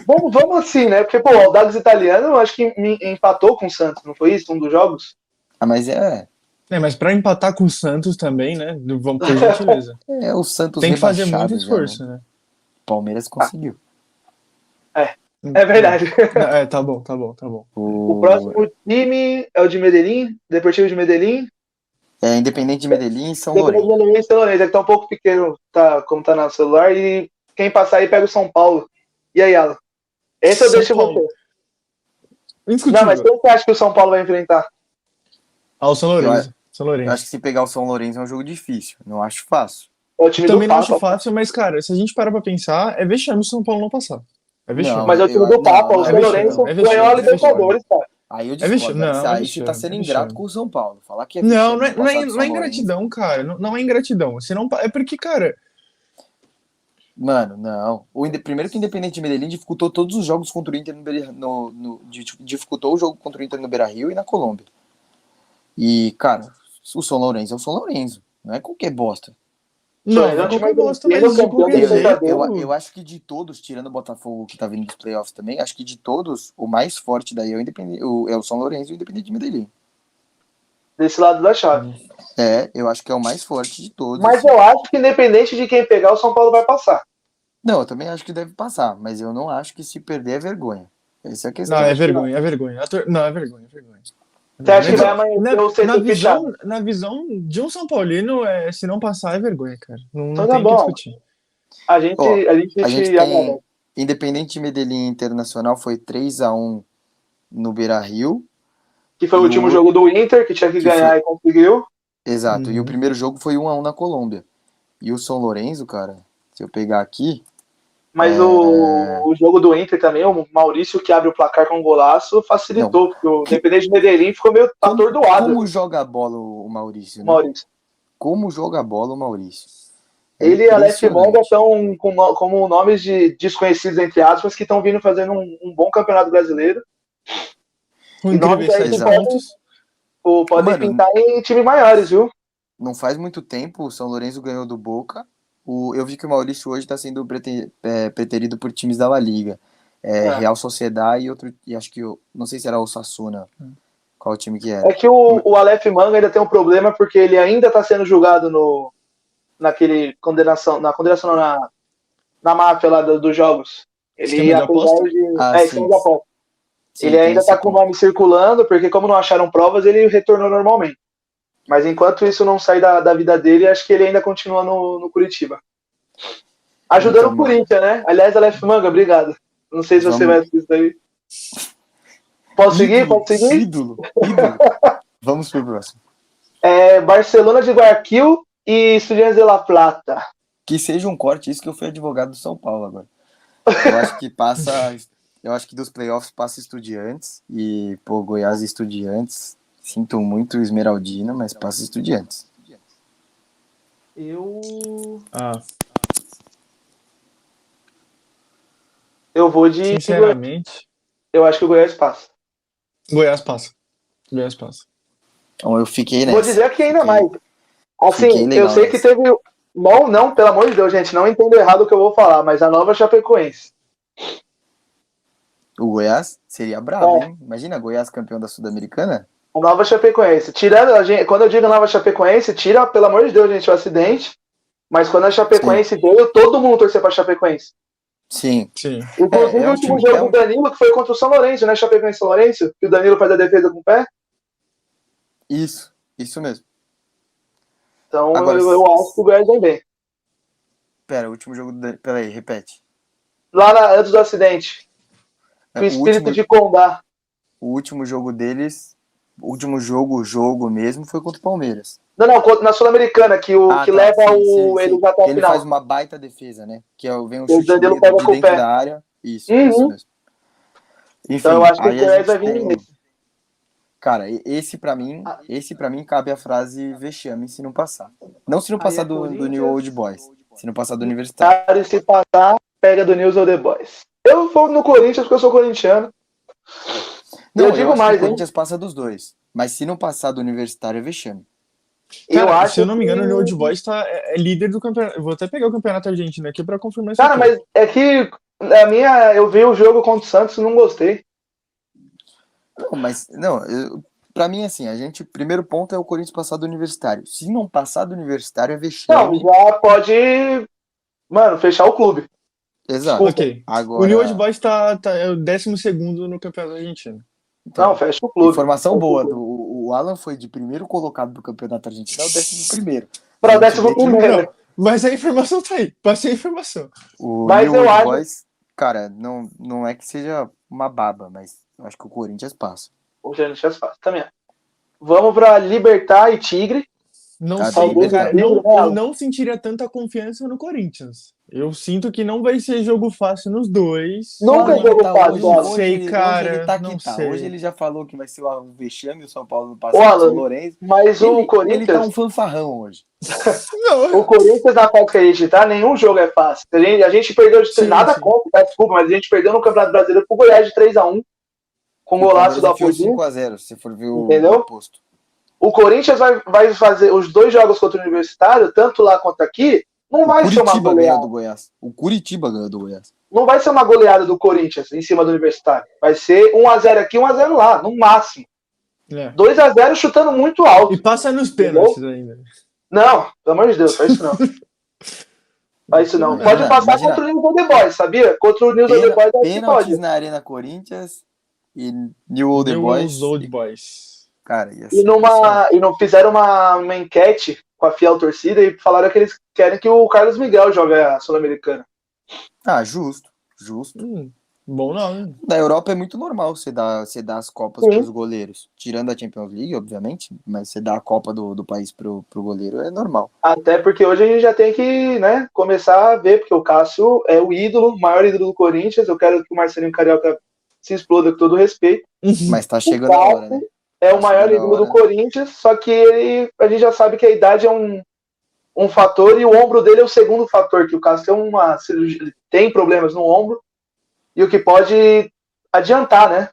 Vamos assim, né? Porque, pô, o Audax Italiano, eu acho que empatou com o Santos, não foi isso? Um dos jogos? Ah, mas Mas pra empatar com o Santos também, né? Vamos por gentileza. o Santos Tem que fazer muito rebaixado já, esforço, né? né? Palmeiras conseguiu. É verdade. Tá bom. O próximo time é o de Medellín, Deportivo de Medellín. É Independente de Medellín e São Independente de Lourenço. Medellín e São Lourenço, é que tá um pouco pequeno, como tá no celular, e quem passar aí pega o São Paulo. E aí, Alan? Esse eu São deixo Paulo. você. Indiscutível. Não, mas quem você acha que o São Paulo vai enfrentar? O São Lourenço. Eu acho que se pegar o São Lourenço é um jogo difícil. Não acho fácil. É o time Também do não acho Papa. fácil, mas, cara, se a gente parar pra pensar, é vexame o São Paulo não passar. É vexame. Mas é o time do Papa. O São Lourenço ganhou a Libertadores, cara. Aí eu É discordo. vexame. Não, Aí você tá sendo ingrato com o São Paulo. Falar que é Não, vexame não passar do São é ingratidão, cara. Não é ingratidão. Você não, é porque, cara. Mano, não. Primeiro que o Independente de Medellín dificultou todos os jogos contra o Inter dificultou o jogo contra o Inter no Beira-Rio e na Colômbia. E, cara, o São Lourenço é o São Lourenço. Não é qualquer bosta. Não é qualquer bosta, mas de qualquer jeito. Eu acho que de todos, tirando o Botafogo que tá vindo dos playoffs também, acho que de todos, o mais forte daí é o São Lourenço e o Independente de Medellín. Desse lado da chave. Eu acho que é o mais forte de todos. Mas assim, eu acho que independente de quem pegar, o São Paulo vai passar. Não, eu também acho que deve passar, mas eu não acho que se perder é vergonha. Essa é a questão. Não, é vergonha. Não, é vergonha. Você acha que vai amanhecer o centro fechado? Na visão de um São Paulino, se não passar, é vergonha, cara. Não Então tem tá bom. que discutir. A gente tem Independente Medellín Internacional foi 3-1 no Beira-Rio. Que foi o último jogo do Inter, que tinha que ganhar e conseguiu. Exato, e o primeiro jogo foi 1-1 na Colômbia. E o São Lourenço, cara, se eu pegar aqui... Mas o jogo do Inter também, o Maurício que abre o placar com um golaço, facilitou, porque o Independente de Medellín ficou meio atordoado. Como joga a bola o Maurício, né? Como joga a bola o Maurício. Ele e a Aleph Manga estão como nomes de desconhecidos, entre aspas, que estão vindo fazendo um bom campeonato brasileiro. Com incríveis 7 pontos. Podem pintar em times maiores, viu? Não faz muito tempo, o São Lourenço ganhou do Boca. Eu vi que o Maurício hoje está sendo preterido por times da La Liga. Real Sociedad e outro. E acho que não sei se era o Osasuna. Qual time que era? É que o Aleph Manga ainda tem um problema porque ele ainda está sendo julgado na condenação na máfia lá dos jogos. Ele, apesar de aposta. Ele ainda está com o nome circulando, porque como não acharam provas, ele retornou normalmente. Mas enquanto isso não sai da vida dele, acho que ele ainda continua no Curitiba. Ajudando o Corinthians, né? Aliás, Aleph Manga, obrigado. Não sei se você vai assistir isso aí. Posso seguir? Ídolo. Vamos pro próximo. Barcelona de Guayaquil e Estudiantes de La Plata. Que seja um corte, isso que eu fui advogado do São Paulo agora. Eu acho que passa... Eu acho que dos playoffs passa Estudiantes e, Goiás e Estudiantes. Sinto muito Esmeraldina, mas passa Estudiantes. Eu vou de... Sinceramente... Eu acho que o Goiás passa. Goiás passa. Então eu fiquei nessa. Vou dizer aqui ainda mais. Assim, eu sei que teve... Não, pelo amor de Deus, gente, não entendo errado o que eu vou falar, mas a nova Chapecoense. O Goiás seria brabo, hein? Imagina Goiás campeão da Sul-Americana. A nova Chapecoense. Quando eu digo nova Chapecoense, tira, pelo amor de Deus, gente, o acidente. Mas quando a Chapecoense veio, todo mundo torceu pra Chapecoense. Sim. Inclusive o último jogo do Danilo, que foi contra o São Lourenço, né? Chapecoense e São Lourenço, que o Danilo faz a defesa com o pé. Isso mesmo. Então agora, eu acho que o Goiás vem bem. Pera, o último jogo do... Peraí, repete. Lá antes do acidente. O espírito de Condá. O último jogo deles, o último jogo mesmo, foi contra o Palmeiras. Não, na Sul-Americana, que leva eles até a final. Ele faz uma baita defesa, né? Que vem um chute Danilo de dentro da área. Isso mesmo. Enfim, então eu acho que o Goiás vai vir nesse. Cara, esse pra mim cabe a frase vexame se não passar. Não se não passar do New Old Boys, se não passar do Universitário. Cara, e se passar, pega do News Old Boys. Eu vou no Corinthians porque eu sou corintiano. Não, eu digo acho mais, que o Corinthians passa dos dois. Mas se não passar do Universitário é vexame. Cara, se eu não me engano, o New Old Boys é líder do campeonato. Eu vou até pegar o campeonato argentino aqui pra confirmar isso. Cara, aqui. mas é que eu vi o jogo contra o Santos e não gostei. Pra mim, assim, primeiro ponto é o Corinthians passar do Universitário. Se não passar do Universitário é vexame. Não, já pode, mano, fechar o clube. Exato. Ok. Agora... O New Old Boys é o 12º no campeonato argentino. Então, não, fecha o clube. Informação boa. O Alan foi de primeiro colocado do campeonato argentino ao 11º. Para o 11º. Mas a informação tá aí. Passei a informação. O mas New eu Old acho... Boys, cara, não é que seja uma baba, mas eu acho que o Corinthians passa. O Corinthians passa também. Vamos para Libertad e Tigre. Não sei, cara. Eu não sentiria tanta confiança no Corinthians. Eu sinto que não vai ser jogo fácil nos dois. Nunca é jogo fácil. Não sei, cara. Hoje ele tá não que tá. sei. Hoje ele já falou que vai ser o vexame, o São Paulo no passado, o São Lourenço. Mas o Corinthians... Ele tá um fanfarrão hoje. O Corinthians, na fase que a gente tá, nenhum jogo é fácil. A gente perdeu de nada contra, desculpa, mas a gente perdeu no Campeonato Brasileiro pro Goiás de 3-1. Com golaço do Apozinho. 5-0, se for ver o posto. O Corinthians vai fazer os 2 jogos contra o Universitário, tanto lá quanto aqui, não vai ser uma goleada do Goiás. O Curitiba ganhou do Goiás. Não vai ser uma goleada do Corinthians em cima do Universitário. Vai ser 1-0 aqui, 1-0 lá, no máximo. 2-0 chutando muito alto. E passa nos pênaltis ainda. Não, pelo amor de Deus, faz isso não. Faz isso não. Pode passar contra o News Old Boys, sabia? Contra o News Old Boys pênaltis na Arena Corinthians e New Old Boys. Cara, e não fizeram uma enquete com a fiel torcida e falaram que eles querem que o Carlos Miguel jogue a Sul-Americana. Ah, justo. Bom nome. Na Europa é muito normal você dar as Copas para os goleiros. Tirando a Champions League, obviamente, mas você dá a Copa do país pro goleiro é normal. Até porque hoje a gente já tem que, né, começar a ver, porque o Cássio é o ídolo, o maior ídolo do Corinthians. Eu quero que o Marcelinho Carioca se exploda com todo respeito. Mas tá chegando a hora, né? É o maior ídolo do Corinthians, só que a gente já sabe que a idade é um fator e o ombro dele é o segundo fator, que o Cássio tem uma cirurgia, tem problemas no ombro, e o que pode adiantar, né?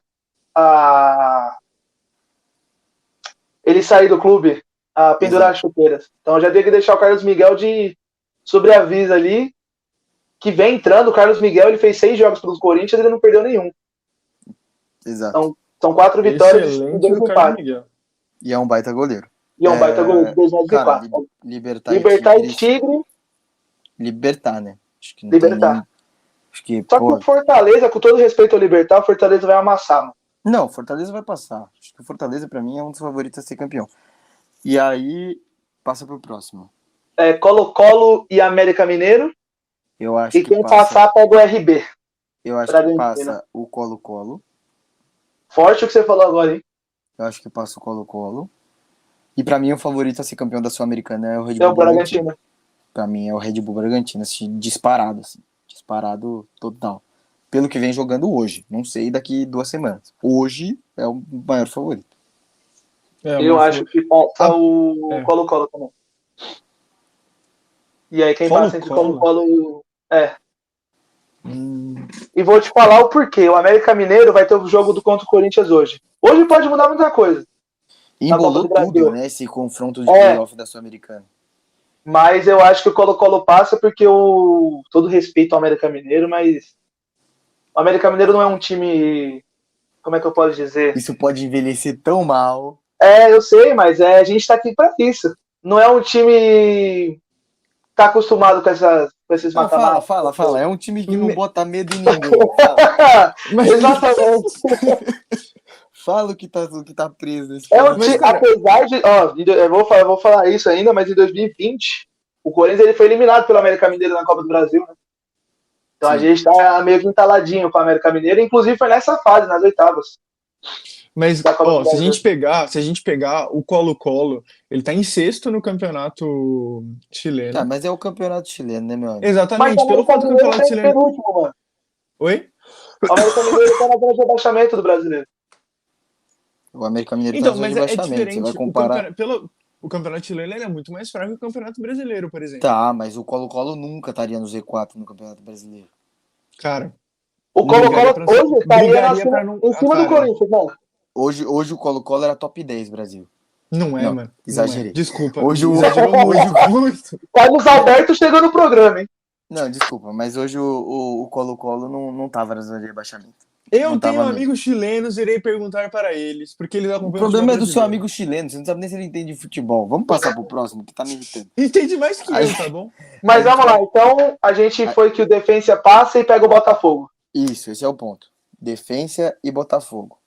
Ele sair do clube, a pendurar as chuteiras. Então já tem que deixar o Carlos Miguel de sobreaviso ali, que vem entrando. O Carlos Miguel ele fez 6 jogos pelos Corinthians e ele não perdeu nenhum. Exato. Então, são 4 vitórias e 2 empates. E é um baita goleiro. E é um baita goleiro de 2004. Libertad e Tigre. Libertad, né? Acho que não Libertad. Acho que, só que o Fortaleza, com todo respeito ao Libertad, o Fortaleza vai amassar, mano. Não, o Fortaleza vai passar. Acho que o Fortaleza, pra mim, é um dos favoritos a ser campeão. E aí, passa pro próximo. Colo-Colo e América Mineiro. Eu acho e quem passar, pega o RB. Eu acho que passa o Colo-Colo. Forte o que você falou agora, hein? Eu acho que passa o Colo-Colo. E pra mim, o favorito a ser campeão da Sul-Americana é o Red Bull Bragantino. Pra mim, é o Red Bull Bragantino, assim, disparado, assim. Disparado total. Pelo que vem jogando hoje. Não sei daqui 2 semanas. Hoje é o maior favorito. Eu acho que passa o Colo-Colo também. E aí quem passa entre Colo-Colo... E vou te falar o porquê. O América Mineiro vai ter o jogo contra o Corinthians hoje. Hoje pode mudar muita coisa. Embolou tudo, né? Esse confronto de playoff da Sul-Americana. Mas eu acho que o Colo-Colo passa porque todo respeito ao América Mineiro, mas o América Mineiro não é um time... Como é que eu posso dizer? Isso pode envelhecer tão mal. Eu sei, mas a gente tá aqui pra isso. Não é um time que tá acostumado com esses mata-mata. Fala. É um time que não bota medo em ninguém. Exatamente. Fala o que tá preso. Apesar de... eu vou falar isso ainda, mas em 2020, o Corinthians ele foi eliminado pelo América Mineiro na Copa do Brasil, né? Então a gente tá meio que entaladinho com o América Mineiro, inclusive foi nessa fase, nas oitavas. Mas, se a gente pegar o Colo-Colo, ele tá em 6º no campeonato chileno. Mas é o campeonato chileno, né, meu amigo? Exatamente, pelo fato do campeonato chileno. Penúltimo, Oi? O América Mineiro tá na zona de rebaixamento do brasileiro. O América Mineiro Então, tá na zona mas de é rebaixamento. Você diferente. vai comparar. O campeonato chileno ele é muito mais fraco que o campeonato brasileiro, por exemplo. Tá, mas o Colo-Colo nunca estaria no Z4 no Campeonato Brasileiro. Cara, O brigaria Colo-Colo pra, hoje estaria brigaria pra não. em cima do Cara, Corinthians, mano. Hoje o Colo-Colo era top 10 Brasil. não é, Não, mano. exagerei. Não é. Desculpa. Hoje o- Exagerou muito, muito. Carlos Alberto chegou no programa, hein? Não, desculpa, mas hoje o Colo-Colo não tava na zona de rebaixamento. Eu Não tenho tava mesmo. amigos chilenos, irei perguntar para eles, porque eles O acompanham problema é do seu brasileiro. amigo chileno, você não sabe nem se ele entende de futebol. Vamos passar pro próximo, que tá me irritando. Entende mais que Aí- eu, tá bom? Mas A gente vamos lá, então a gente foi que o Defensa passa e pega o Botafogo. Isso, esse é o ponto. Defensa e Botafogo.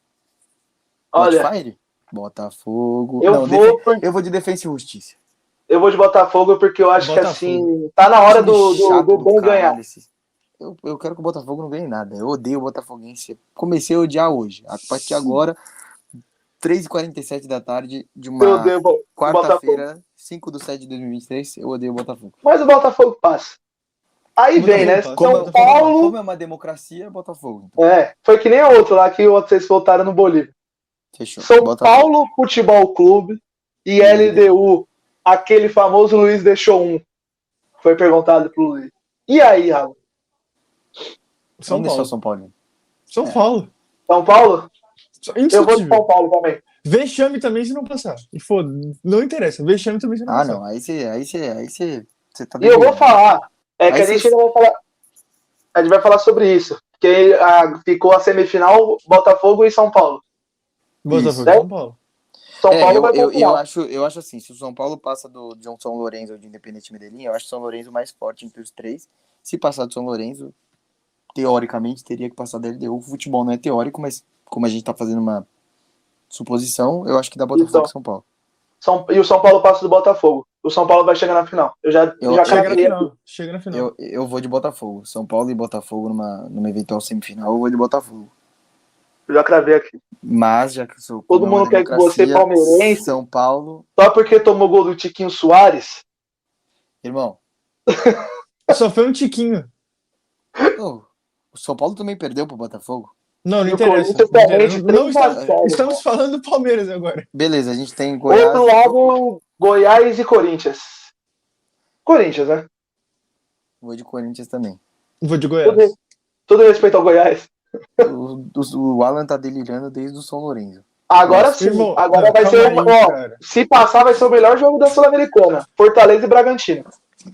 Olha, Fire? Botafogo. eu Não, vou, eu vou de Defensa e Justiça. eu vou de Botafogo porque eu acho que Botafogo. assim, tá na hora Time chato do bom caralho ganhar. esse. Eu quero que o Botafogo não ganhe nada. Eu odeio o Botafoguense. Comecei a odiar hoje. A partir de agora, 3h47 da tarde de Eu uma odeio o Botafogo. quarta-feira, 5/7/2023, eu odeio o Botafogo. Mas o Botafogo passa. Aí O vem, né? Botafogo passa. São Paulo. Como é uma democracia, Botafogo. Então, Foi que nem o outro lá que vocês voltaram no Bolívia. fechou. São Botafogo. Paulo Futebol Clube e LDU. Aquele famoso Luiz deixou um. Foi perguntado pro Luiz. E aí, Raul? São Vamos deixar Paulo. o São Paulo. São Paulo. São Paulo? Eu vou de Indiscutível. São Paulo também. Vexame também se não passar. E foda, não interessa. Vexame também se não Ah, passar. não. Aí você tá E eu vou delirando. falar. É que Aí a gente cês- ainda vai falar. A gente vai falar sobre isso. Porque ficou a semifinal Botafogo e São Paulo. Botafogo Isso. São Paulo. São É, Paulo vai pra eu final. acho assim, se o São Paulo passa de um São Lourenço ou de Independente Medellín, eu acho o São Lourenço mais forte entre os três. Se passar do São Lourenço, teoricamente teria que passar da LDU. O futebol não é teórico, mas como a gente tá fazendo uma suposição, eu acho que dá Botafogo Então. e São Paulo. E o São Paulo passa do Botafogo. O São Paulo vai chegar na final. Eu já Chega na cravei. final. Chega na final. Eu vou de Botafogo. São Paulo e Botafogo numa eventual semifinal, eu vou de Botafogo. Eu já cravei aqui. Mas, já que eu sou Todo como é uma mundo quer que você, democracia, palmeirense, São Paulo. só porque tomou gol do Tiquinho Soares. Irmão, Só foi um tiquinho. o São Paulo também perdeu pro Botafogo. Não E o interessa. Corinthians Não também interessa. de Não 3 a 0. estamos falando do Palmeiras agora. Beleza, a gente tem Goiás. Outro lado, Goiás e Corinthians. Corinthians, né? Vou de Corinthians também. Vou de Goiás. Tudo respeito ao Goiás. O Alan tá delirando desde o São Lourenço. Agora Nossa, sim. irmão, Agora não, vai ser calma aí, cara. se passar, vai ser o melhor jogo da Sul-Americana. Fortaleza e Bragantino.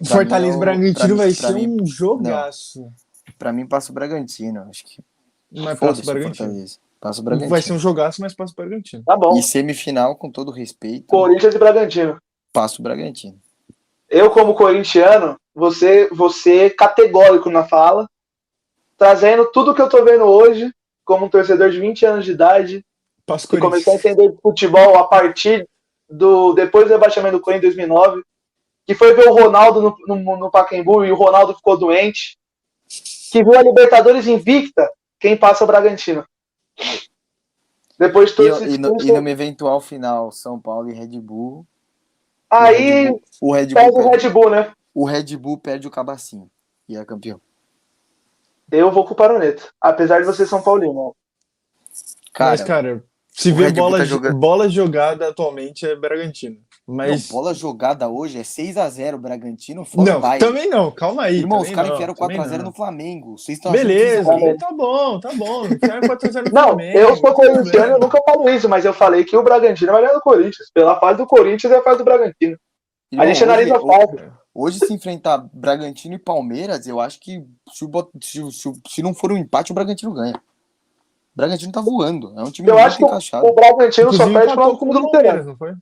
Fortaleza e Bragantino vai pra ser mim- um jogaço. Pra mim, passa o Bragantino. Acho que. Mas passa Foda-se o o Bragantino. Fortaleza. Passa o Bragantino. Vai ser um jogaço, mas passa o Bragantino. Tá bom. E semifinal, com todo respeito, Corinthians e Bragantino. passa o Bragantino. Eu, como corintiano, você categórico na fala, trazendo tudo que eu tô vendo hoje, como um torcedor de 20 anos de idade, Passa o que começou a Corinthians. entender de futebol a partir depois do rebaixamento do Corinthians em 2009, que foi ver o Ronaldo no Pacaembu e o Ronaldo ficou doente, que viu a Libertadores invicta, quem passa é o Bragantino. Depois de todo esse E discurso, numa eventual final, São Paulo e Red Bull. aí O Red Bull, pega o perde, Red Bull, né? o Red Bull perde o cabacinho. E é campeão. Eu vou com o Paroneta, apesar de você ser São Paulino. Mas, cara, se o vê Red Bull tá jogando- bola jogada atualmente é Bragantino. Mas. Não, bola jogada hoje é 6x0 Bragantino, fora Não, vai. também não, calma aí. Irmão, os também caras não, enfiaram também 4x0 não. no Flamengo. Vocês estão achando que Beleza, vocês vão- tá bom. Enfiaram 4x0 no Não, Flamengo. eu sou não tem corintiano, problema. eu nunca falo isso, mas eu falei que o Bragantino vai ganhar do Corinthians. Pela fase do Corinthians e a fase do Bragantino. Irmão, A gente analisa a fase. hoje, se enfrentar Bragantino e Palmeiras, eu acho que se não for um empate, o Bragantino ganha. O Bragantino tá voando. É um time Eu muito acho que encaixado. o Bragantino só Inclusive, perde para empatou o com time o do Palmeiras, Luterano. não foi?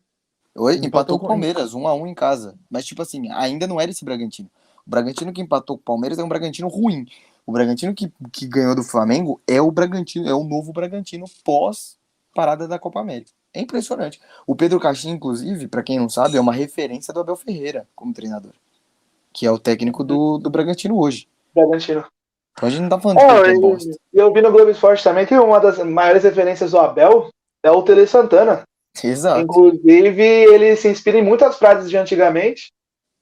Oi? Empatou Empatou com- com o Palmeiras, 1x1 em casa. Mas, tipo assim, ainda não era esse Bragantino. O Bragantino que empatou com o Palmeiras é um Bragantino ruim. O Bragantino que ganhou do Flamengo é o Bragantino, é o novo Bragantino pós-parada da Copa América. É impressionante. O Pedro Caixinha, inclusive, pra quem não sabe, é uma referência do Abel Ferreira como treinador. Que é o técnico do Bragantino hoje. Bragantino. Então a gente não tá falando de qualquer bosta. E eu vi no Globo Esporte também que uma das maiores referências do Abel é o Tele Santana. Exato, Inclusive, ele se inspira em muitas frases de antigamente,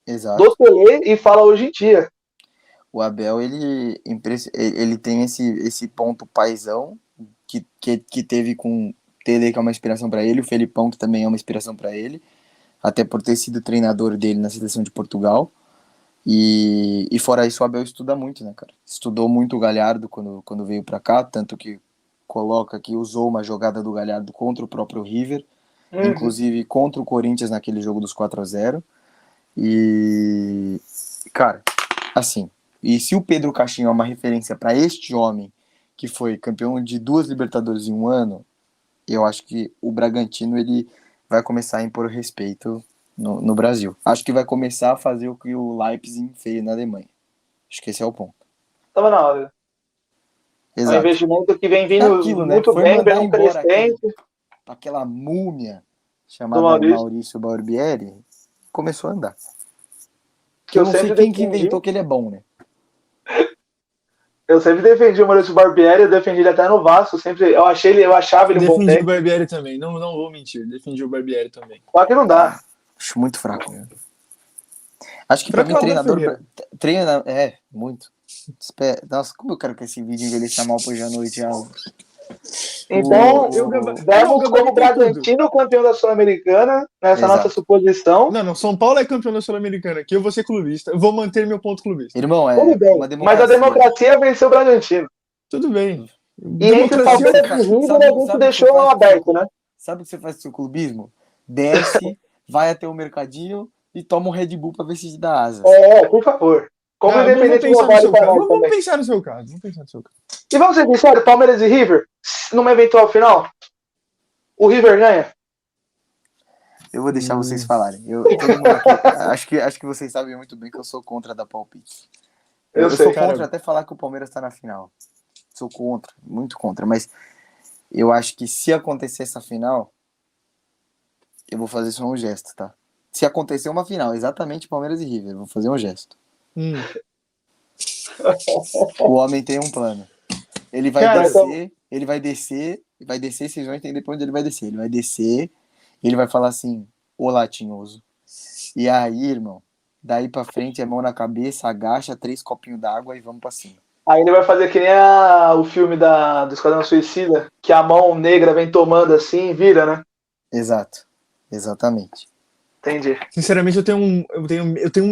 exato. do Tele, e fala hoje em dia. O Abel, ele tem esse ponto paizão que teve com Tele, que é uma inspiração para ele, o Felipão, que também é uma inspiração para ele, até por ter sido treinador dele na seleção de Portugal. E fora isso, o Abel estuda muito, né, cara? Estudou muito o Galhardo quando veio para cá, tanto que coloca que usou uma jogada do Galhardo contra o próprio River, inclusive contra o Corinthians naquele jogo dos 4-0. E, cara, assim, e se o Pedro Caixinha é uma referência para este homem que foi campeão de 2 Libertadores em um ano, eu acho que o Bragantino ele vai começar a impor respeito no Brasil. Acho que vai começar a fazer o que o Leipzig fez na Alemanha. Acho que esse é o ponto. Tava na hora. Exato. É um investimento que vem vindo aquilo, muito né? bem, bem crescente. Aquela múmia chamada Maurício Barbieri começou a andar. Que eu não sei quem que inventou que ele é bom, né? Eu sempre defendi o Maurício Barbieri, eu defendi ele até no Vasco, eu achava ele um bom técnico. Defendi o Barbieri também, não vou mentir, defendi o Barbieri também. Só que não dá. Acho muito fraco, né? Acho que pra mim treinador... muito. Nossa, como eu quero que esse vídeo envelheça mal hoje à noite, Alan. Então, demos como Bragantino campeão da Sul-Americana, nessa nossa suposição. Não, São Paulo é campeão da Sul-Americana, aqui eu vou ser clubista, eu vou manter meu ponto clubista. Irmão, tudo bem, uma democracia. Mas a democracia venceu o Bragantino. Tudo bem. E entre o Palmeiras e o River, a gente deixou aberto, né? Sabe o que você faz com o seu clubismo? Desce, vai até o mercadinho e toma um Red Bull pra ver se te dá asa. Por favor. Como independente do vamos pensar no seu caso. E vamos ser sinceros, Palmeiras e River, numa eventual final, o River ganha? Eu vou deixar vocês falarem. Acho que vocês sabem muito bem que eu sou contra dar palpite. Eu sou contra até falar que o Palmeiras tá na final. Sou contra, muito contra. Mas eu acho que se acontecer essa final, eu vou fazer só um gesto, tá? Se acontecer uma final, exatamente Palmeiras e River, eu vou fazer um gesto. O homem tem um plano. Ele vai descer, vocês vão entender pra onde ele vai descer. Ele vai descer, ele vai falar assim, olá, tinhoso. E aí, irmão, daí pra frente é mão na cabeça, agacha, 3 copinhos d'água e vamos pra cima. Aí ele vai fazer que nem o filme do Esquadrão Suicida, que a mão negra vem tomando assim e vira, né? Exato, exatamente. Entendi. Sinceramente, eu tenho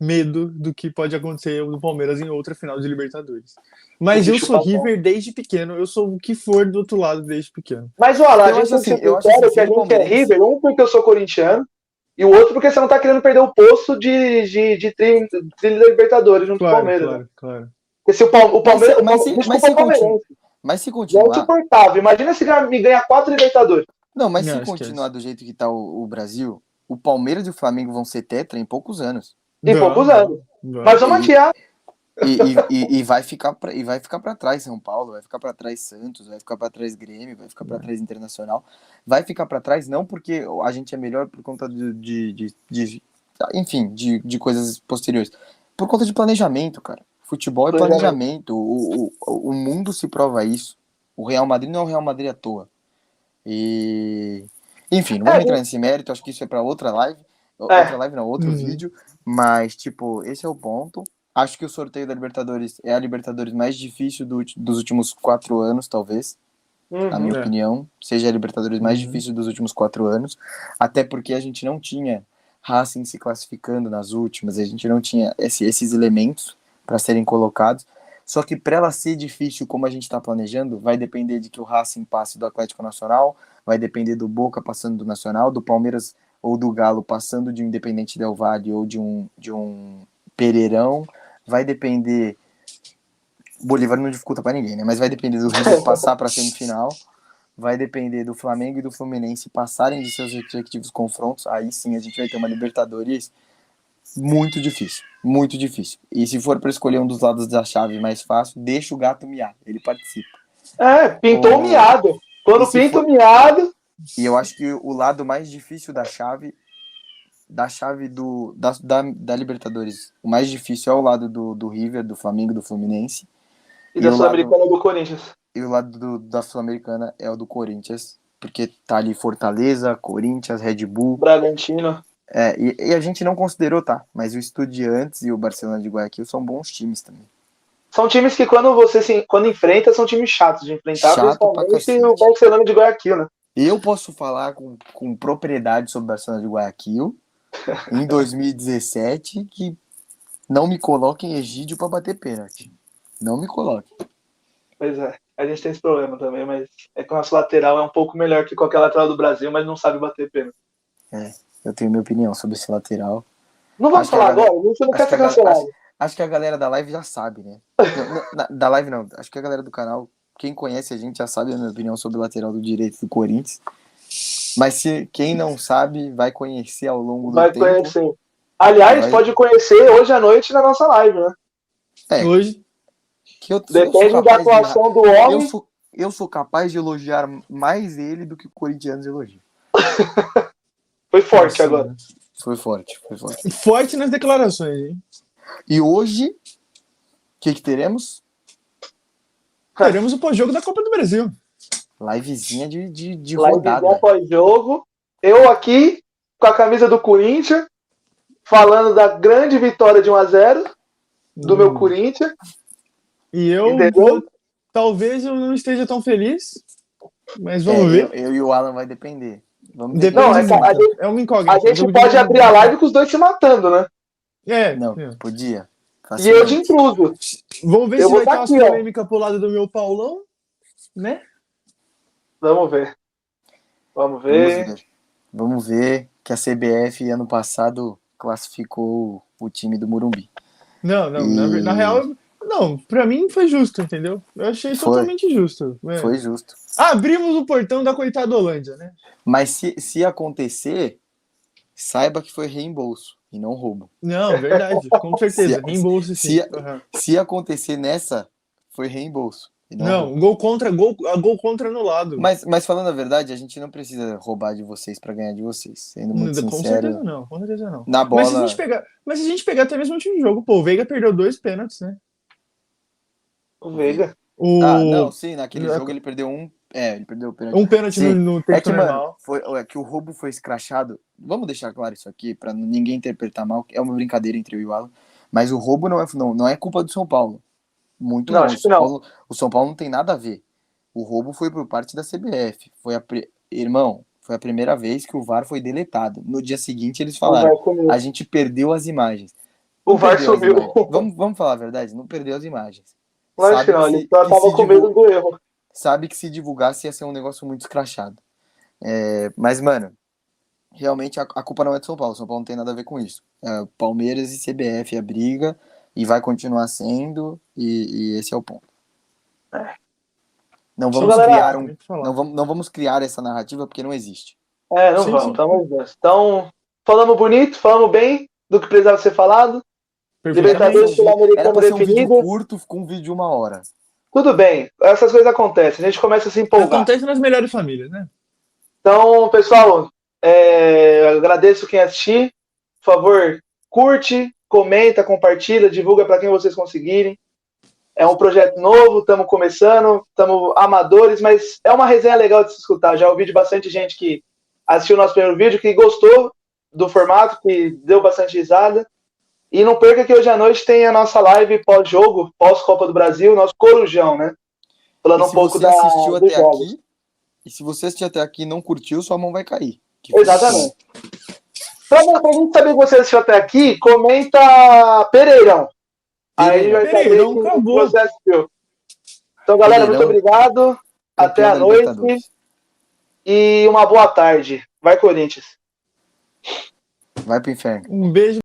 medo do que pode acontecer no Palmeiras em outra final de Libertadores. Mas eu sou River desde pequeno, eu sou o que for do outro lado desde pequeno. Mas olha, a gente eu acho que a gente é River, um porque eu sou corintiano, e o outro porque você não tá querendo perder o posto de trilha Libertadores junto com o Palmeiras. Claro. Porque se o Palmeiras... Mas se continuar... É insuportável. Imagina se me ganhar 4 Libertadores. Não, mas se continuar do jeito que tá o Brasil... O Palmeiras e o Flamengo vão ser tetra em poucos anos. Mas vamos adiar. E vai ficar para trás São Paulo, vai ficar para trás Santos, vai ficar para trás Grêmio, vai ficar para trás Internacional. Vai ficar para trás não porque a gente é melhor por conta de coisas posteriores. Por conta de planejamento, cara. Futebol é planejamento. O mundo se prova isso. O Real Madrid não é o Real Madrid à toa. Enfim, não vamos entrar nesse mérito, acho que isso é para outra live. Outro vídeo. Mas, esse é o ponto. Acho que o sorteio da Libertadores é a Libertadores mais difícil dos últimos 4 anos, talvez. Na minha opinião. Seja a Libertadores mais difícil dos últimos 4 anos. Até porque a gente não tinha Racing se classificando nas últimas. A gente não tinha esses elementos para serem colocados. Só que para ela ser difícil como a gente está planejando, vai depender de que o Racing passe do Atlético Nacional, vai depender do Boca passando do Nacional, do Palmeiras ou do Galo passando de um Independente Del Valle ou de um Pereirão, vai depender... Bolívar não dificulta para ninguém, né? Mas vai depender do River passar para a semifinal, vai depender do Flamengo e do Fluminense passarem de seus respectivos confrontos, aí sim a gente vai ter uma Libertadores muito difícil. E se for para escolher um dos lados da chave mais fácil, deixa o gato miar, ele participa. Pintou o miado. Quando pinta o miado... E eu acho que o lado mais difícil da chave da Libertadores, o mais difícil é o lado do River, do Flamengo, do Fluminense. E da Sul-Americana do Corinthians. E o lado da Sul-Americana é o do Corinthians, porque tá ali Fortaleza, Corinthians, Red Bull... Bragantino. E a gente não considerou, tá? Mas o Estudiantes e o Barcelona de Guayaquil são bons times também. São times que quando enfrenta, são times chatos de enfrentar, principalmente o Barcelona de Guayaquil, né? Eu posso falar com propriedade sobre o Barcelona de Guayaquil em 2017 que não me coloquem Egídio para bater pênalti. Não me coloque. Pois é, a gente tem esse problema também, mas é que o nosso lateral é um pouco melhor que qualquer lateral do Brasil, mas não sabe bater pênalti. Eu tenho minha opinião sobre esse lateral. Não vamos falar agora, você não quer ser cancelado. Acho que a galera da live já sabe, né? Da live não, acho que a galera do canal, quem conhece a gente já sabe a minha opinião sobre o lateral do direito do Corinthians. Mas quem não sabe, vai conhecer ao longo do tempo. Vai conhecer. Aliás, pode conhecer hoje à noite na nossa live, né? Hoje. Depende da atuação do homem. Eu sou capaz de elogiar mais ele do que o corintiano elogia. Foi forte agora. Foi forte. Forte nas declarações, hein? E hoje, o que teremos? Teremos o pós-jogo da Copa do Brasil. Livezinha de rodada. Livezinha pós-jogo. Eu aqui, com a camisa do Corinthians, falando da grande vitória de 1-0 do meu Corinthians. E eu, talvez eu não esteja tão feliz, mas vamos ver. Eu e o Alan vai depender. Depende muito. É uma incógnita. A gente pode abrir a live com os dois se matando, né? Podia. E eu de intruso. Vamos ver se vai ter umas polêmicas pro lado do meu Paulão, né? Vamos ver. Vamos ver que a CBF ano passado classificou o time do Morumbi. Não, na real, não, pra mim foi justo, entendeu? Eu achei totalmente justo. Foi justo. Abrimos o portão da coitada Holândia, né? Mas se acontecer, saiba que foi reembolso e não roubo. Não, verdade, com certeza, reembolso sim. Se acontecer nessa, foi reembolso. Não, gol contra anulado. Mas falando a verdade, a gente não precisa roubar de vocês pra ganhar de vocês. Sendo muito sincero. Com certeza não. Na bola... Mas se a gente pegar até mesmo o último jogo, pô, o Veiga perdeu 2 pênaltis, né? O Veiga? Não, sim, naquele jogo ele perdeu ele perdeu o pênalti. Um pênalti no tempo normal. Mano, que o roubo foi escrachado. Vamos deixar claro isso aqui, pra ninguém interpretar mal. É uma brincadeira entre eu e o Alan. Mas o roubo não é culpa do São Paulo. Muito não, bom. Acho que não. O São Paulo não tem nada a ver. O roubo foi por parte da CBF. Irmão, foi a primeira vez que o VAR foi deletado. No dia seguinte eles falaram, a gente perdeu as imagens. O VAR sumiu. Vamos falar a verdade, não perdeu as imagens. Lógico que não, ele só tava com medo do erro. Sabe que se divulgasse ia ser um negócio muito escrachado. Mas, mano, realmente a culpa não é do São Paulo. O São Paulo não tem nada a ver com isso. Palmeiras e CBF a briga e vai continuar sendo, e esse é o ponto. Não vamos criar essa narrativa porque não existe. Não vamos. Então, falamos bonito, falamos bem do que precisava ser falado. Libertadores Sul-Americano definido. Um vídeo curto, ficou um vídeo de 1 hora. Tudo bem, essas coisas acontecem, a gente começa a se empolgar. Acontece nas melhores famílias, né? Então, pessoal, agradeço quem assistir. Por favor, curte, comenta, compartilha, divulga para quem vocês conseguirem. É um projeto novo, estamos começando, estamos amadores, mas é uma resenha legal de se escutar. Já ouvi de bastante gente que assistiu o nosso primeiro vídeo, que gostou do formato, que deu bastante risada. E não perca que hoje à noite tem a nossa live pós-jogo, pós-Copa do Brasil, nosso Corujão, né? Falando um pouco da dos jogos. E se você assistiu até aqui e não curtiu, sua mão vai cair. Exatamente. Pra gente saber que você assistiu até aqui, comenta Pereirão. Aí vai saber que você assistiu. Então, galera, muito obrigado. Até a noite. E uma boa tarde. Vai, Corinthians. Vai pro inferno. Um beijo.